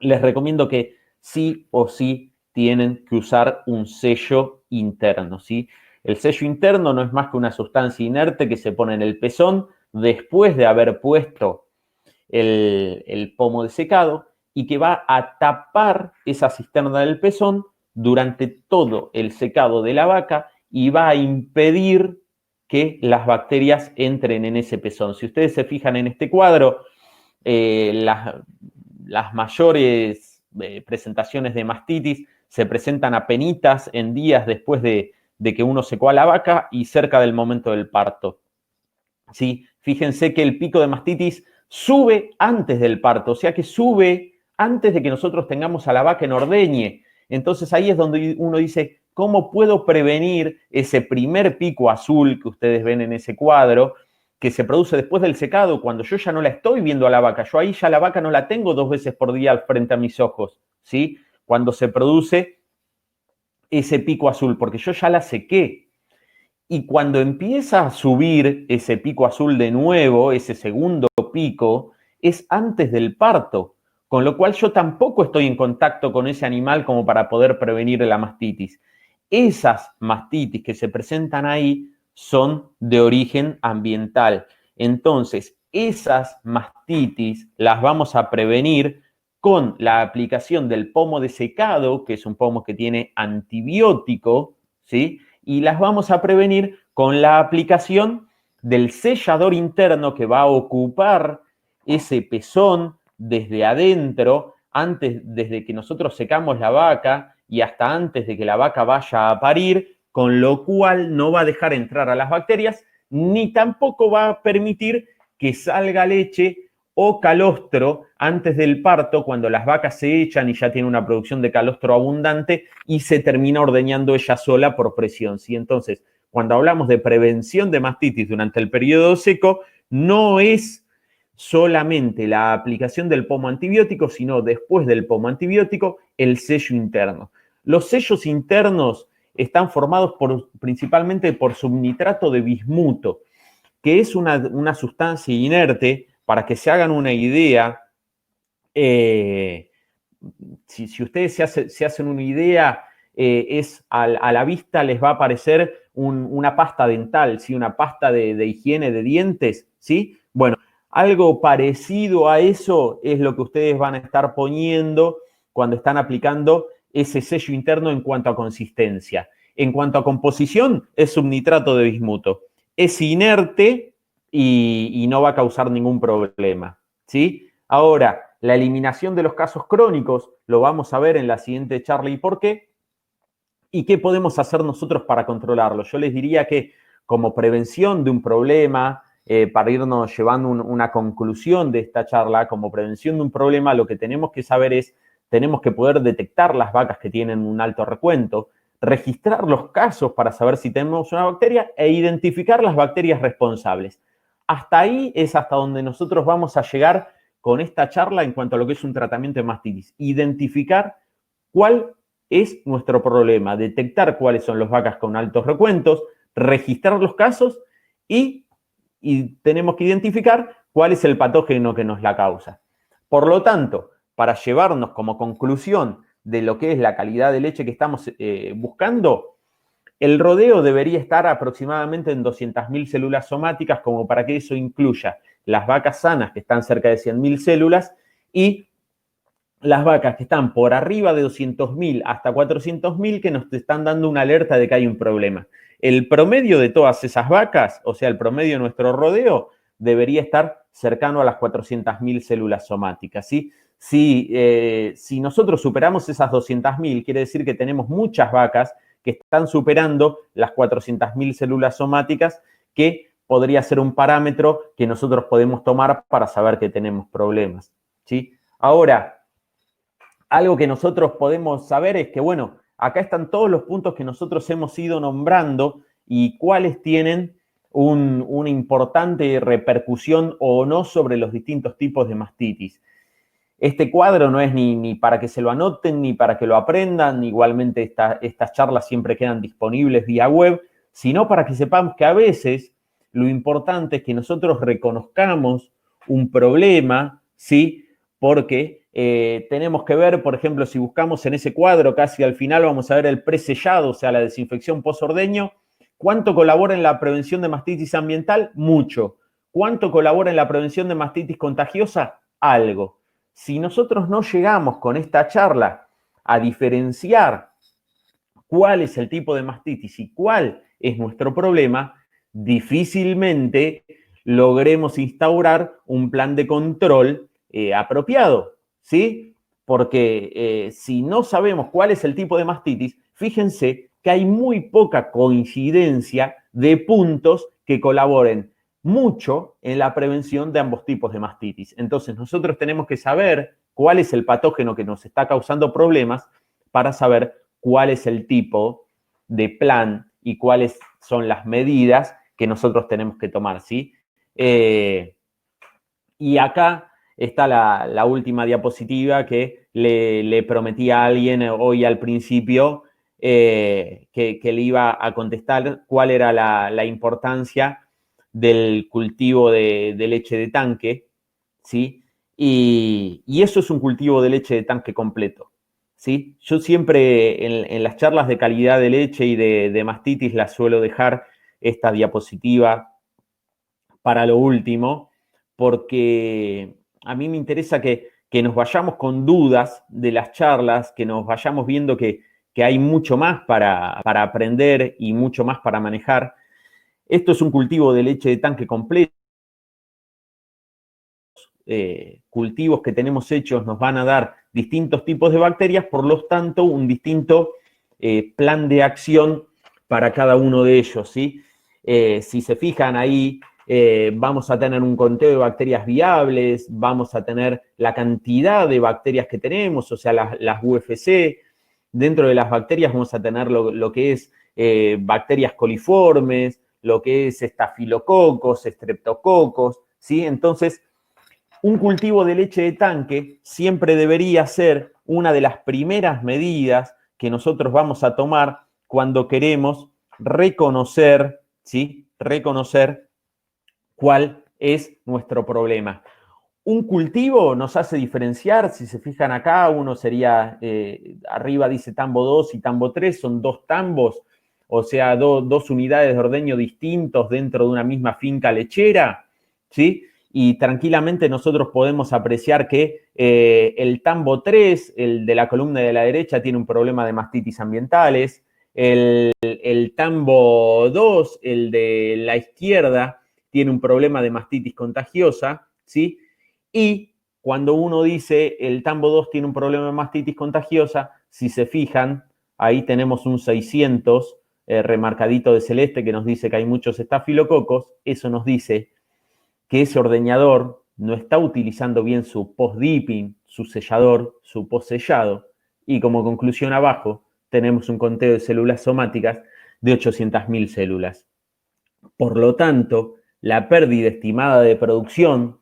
les recomiendo que sí o sí tienen que usar un sello interno, ¿sí? El sello interno no es más que una sustancia inerte que se pone en el pezón después de haber puesto el pomo de secado y que va a tapar esa cisterna del pezón durante todo el secado de la vaca y va a impedir que las bacterias entren en ese pezón. Si ustedes se fijan en este cuadro, las mayores presentaciones de mastitis se presentan apenitas en días después de que uno secó a la vaca y cerca del momento del parto. ¿Sí? Fíjense que el pico de mastitis sube antes del parto, o sea que sube antes de que nosotros tengamos a la vaca en ordeñe. Entonces ahí es donde uno dice, ¿cómo puedo prevenir ese primer pico azul que ustedes ven en ese cuadro, que se produce después del secado, cuando yo ya no la estoy viendo a la vaca? Yo ahí ya la vaca no la tengo 2 veces por día frente a mis ojos, ¿sí? Cuando se produce ese pico azul, porque yo ya la sequé. Y cuando empieza a subir ese pico azul de nuevo, ese segundo pico, es antes del parto, con lo cual yo tampoco estoy en contacto con ese animal como para poder prevenir la mastitis. Esas mastitis que se presentan ahí son de origen ambiental. Entonces, esas mastitis las vamos a prevenir con la aplicación del pomo de secado, que es un pomo que tiene antibiótico, ¿sí? Y las vamos a prevenir con la aplicación del sellador interno que va a ocupar ese pezón desde adentro, desde que nosotros secamos la vaca y hasta antes de que la vaca vaya a parir, con lo cual no va a dejar entrar a las bacterias, ni tampoco va a permitir que salga leche o calostro antes del parto, cuando las vacas se echan y ya tienen una producción de calostro abundante y se termina ordeñando ella sola por presión, ¿sí? Entonces, cuando hablamos de prevención de mastitis durante el periodo seco, no es solamente la aplicación del pomo antibiótico, sino después del pomo antibiótico, el sello interno. Los sellos internos están formados principalmente por subnitrato de bismuto, que es una sustancia inerte. Para que se hagan una idea, si ustedes se hacen una idea, a la vista les va a aparecer una pasta dental, ¿sí? Una pasta de higiene de dientes, ¿sí? Bueno, algo parecido a eso es lo que ustedes van a estar poniendo cuando están aplicando ese sello interno en cuanto a consistencia. En cuanto a composición, es subnitrato de bismuto. Es inerte y no va a causar ningún problema, ¿sí? Ahora, la eliminación de los casos crónicos lo vamos a ver en la siguiente charla y por qué. ¿Y qué podemos hacer nosotros para controlarlo? Yo les diría que como prevención de un problema, para irnos llevando una conclusión de esta charla, como prevención de un problema, lo que tenemos que saber es, tenemos que poder detectar las vacas que tienen un alto recuento, registrar los casos para saber si tenemos una bacteria e identificar las bacterias responsables. Hasta ahí es hasta donde nosotros vamos a llegar con esta charla en cuanto a lo que es un tratamiento de mastitis. Identificar cuál es nuestro problema, detectar cuáles son las vacas con altos recuentos, registrar los casos y tenemos que identificar cuál es el patógeno que nos la causa. Por lo tanto, para llevarnos como conclusión de lo que es la calidad de leche que estamos buscando, El rodeo debería estar aproximadamente en 200.000 células somáticas, como para que eso incluya las vacas sanas, que están cerca de 100.000 células, y las vacas que están por arriba de 200.000 hasta 400.000, que nos están dando una alerta de que hay un problema. El promedio de todas esas vacas, o sea, el promedio de nuestro rodeo, debería estar cercano a las 400.000 células somáticas, ¿sí? Si nosotros superamos esas 200.000, quiere decir que tenemos muchas vacas que están superando las 400.000 células somáticas, que podría ser un parámetro que nosotros podemos tomar para saber que tenemos problemas, ¿sí? Ahora, algo que nosotros podemos saber es que, bueno, acá están todos los puntos que nosotros hemos ido nombrando y cuáles tienen una importante repercusión o no sobre los distintos tipos de mastitis. Este cuadro no es ni para que se lo anoten, ni para que lo aprendan, igualmente estas charlas siempre quedan disponibles vía web, sino para que sepamos que a veces lo importante es que nosotros reconozcamos un problema, ¿sí? Porque tenemos que ver, por ejemplo, si buscamos en ese cuadro, casi al final vamos a ver el presellado, o sea, la desinfección posordeño. ¿Cuánto colabora en la prevención de mastitis ambiental? Mucho. ¿Cuánto colabora en la prevención de mastitis contagiosa? Algo. Si nosotros no llegamos con esta charla a diferenciar cuál es el tipo de mastitis y cuál es nuestro problema, difícilmente logremos instaurar un plan de control apropiado, ¿sí? Porque si no sabemos cuál es el tipo de mastitis, fíjense que hay muy poca coincidencia de puntos que colaboren mucho en la prevención de ambos tipos de mastitis. Entonces, nosotros tenemos que saber cuál es el patógeno que nos está causando problemas para saber cuál es el tipo de plan y cuáles son las medidas que nosotros tenemos que tomar, ¿sí? Y acá está la última diapositiva que le prometí a alguien hoy al principio que le iba a contestar cuál era la importancia del cultivo de leche de tanque, ¿sí? Y eso es un cultivo de leche de tanque completo, ¿sí? Yo siempre en las charlas de calidad de leche y de mastitis las suelo dejar esta diapositiva para lo último, porque a mí me interesa que nos vayamos con dudas de las charlas, que nos vayamos viendo que hay mucho más para aprender y mucho más para manejar. Esto es un cultivo de leche de tanque completo. Cultivos que tenemos hechos nos van a dar distintos tipos de bacterias, por lo tanto, un distinto plan de acción para cada uno de ellos, ¿sí? Si se fijan ahí, vamos a tener un conteo de bacterias viables, vamos a tener la cantidad de bacterias que tenemos, o sea, las UFC. Dentro de las bacterias vamos a tener lo que es bacterias coliformes, lo que es estafilococos, streptococos, ¿sí? Entonces, un cultivo de leche de tanque siempre debería ser una de las primeras medidas que nosotros vamos a tomar cuando queremos reconocer, ¿sí? Reconocer cuál es nuestro problema. Un cultivo nos hace diferenciar, si se fijan acá, uno sería, arriba dice tambo 2 y tambo 3, son dos tambos, o sea, dos unidades de ordeño distintos dentro de una misma finca lechera, ¿sí? Y tranquilamente nosotros podemos apreciar que el tambo 3, el de la columna de la derecha, tiene un problema de mastitis ambientales, el tambo 2, el de la izquierda, tiene un problema de mastitis contagiosa, ¿sí? Y cuando uno dice el tambo 2 tiene un problema de mastitis contagiosa, si se fijan, ahí tenemos un 600 remarcadito de celeste que nos dice que hay muchos estafilococos. Eso nos dice que ese ordeñador no está utilizando bien su post-dipping, su sellador, su post-sellado. Y como conclusión abajo, tenemos un conteo de células somáticas de 800.000 células. Por lo tanto, la pérdida estimada de producción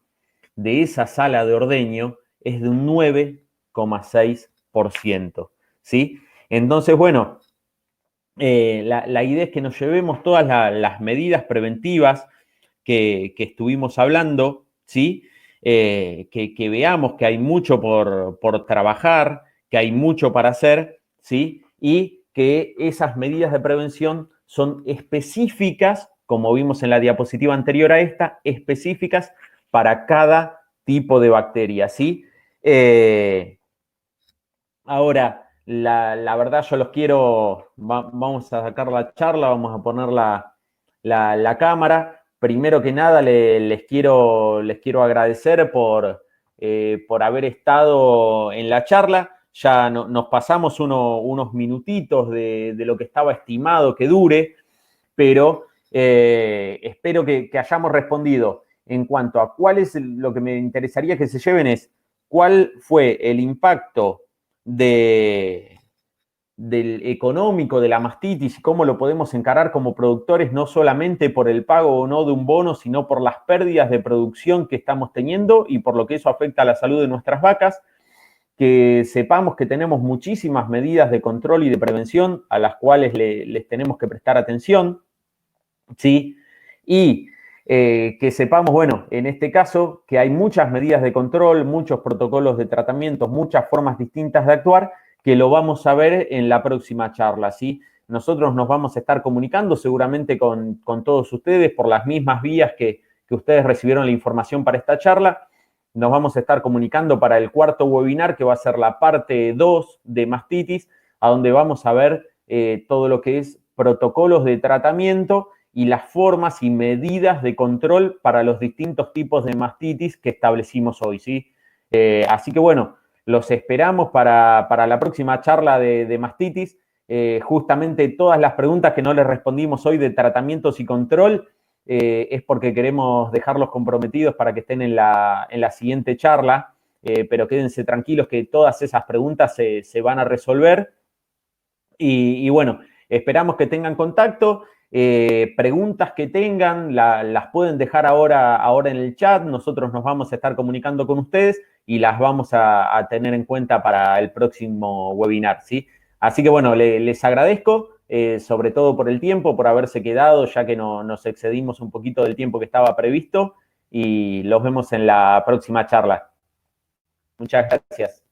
de esa sala de ordeño es de un 9,6%, ¿sí? Entonces, bueno, la idea es que nos llevemos todas las medidas preventivas que estuvimos hablando, ¿sí? Que veamos que hay mucho por trabajar, que hay mucho para hacer, ¿sí? Y que esas medidas de prevención son específicas, como vimos en la diapositiva anterior a esta, específicas para cada tipo de bacteria, ¿sí? Ahora, la verdad yo los quiero, vamos a sacar la charla, vamos a poner la cámara. Primero que nada, les quiero agradecer por haber estado en la charla. Ya nos pasamos unos minutitos de lo que estaba estimado que dure, pero espero que hayamos respondido en cuanto a cuál es lo que me interesaría que se lleven es cuál fue el impacto del económico de la mastitis y cómo lo podemos encarar como productores, no solamente por el pago o no de un bono, sino por las pérdidas de producción que estamos teniendo y por lo que eso afecta a la salud de nuestras vacas. Que sepamos que tenemos muchísimas medidas de control y de prevención a las cuales les tenemos que prestar atención, ¿sí? Y que sepamos, bueno, en este caso, que hay muchas medidas de control, muchos protocolos de tratamiento, muchas formas distintas de actuar, que lo vamos a ver en la próxima charla, ¿sí? Nosotros nos vamos a estar comunicando seguramente con todos ustedes por las mismas vías que ustedes recibieron la información para esta charla. Nos vamos a estar comunicando para el cuarto webinar, que va a ser la parte 2 de mastitis, a donde vamos a ver todo lo que es protocolos de tratamiento y las formas y medidas de control para los distintos tipos de mastitis que establecimos hoy, ¿sí? Así que bueno, los esperamos para la próxima charla de mastitis. Justamente todas las preguntas que no les respondimos hoy de tratamientos y control es porque queremos dejarlos comprometidos para que estén en la siguiente charla, pero quédense tranquilos que todas esas preguntas se van a resolver. Y bueno, esperamos que tengan contacto. Preguntas que tengan, las pueden dejar ahora en el chat. Nosotros nos vamos a estar comunicando con ustedes y las vamos a tener en cuenta para el próximo webinar, ¿sí? Así que bueno, les agradezco, sobre todo por el tiempo, por haberse quedado, ya que nos excedimos un poquito del tiempo que estaba previsto, y los vemos en la próxima charla. Muchas gracias.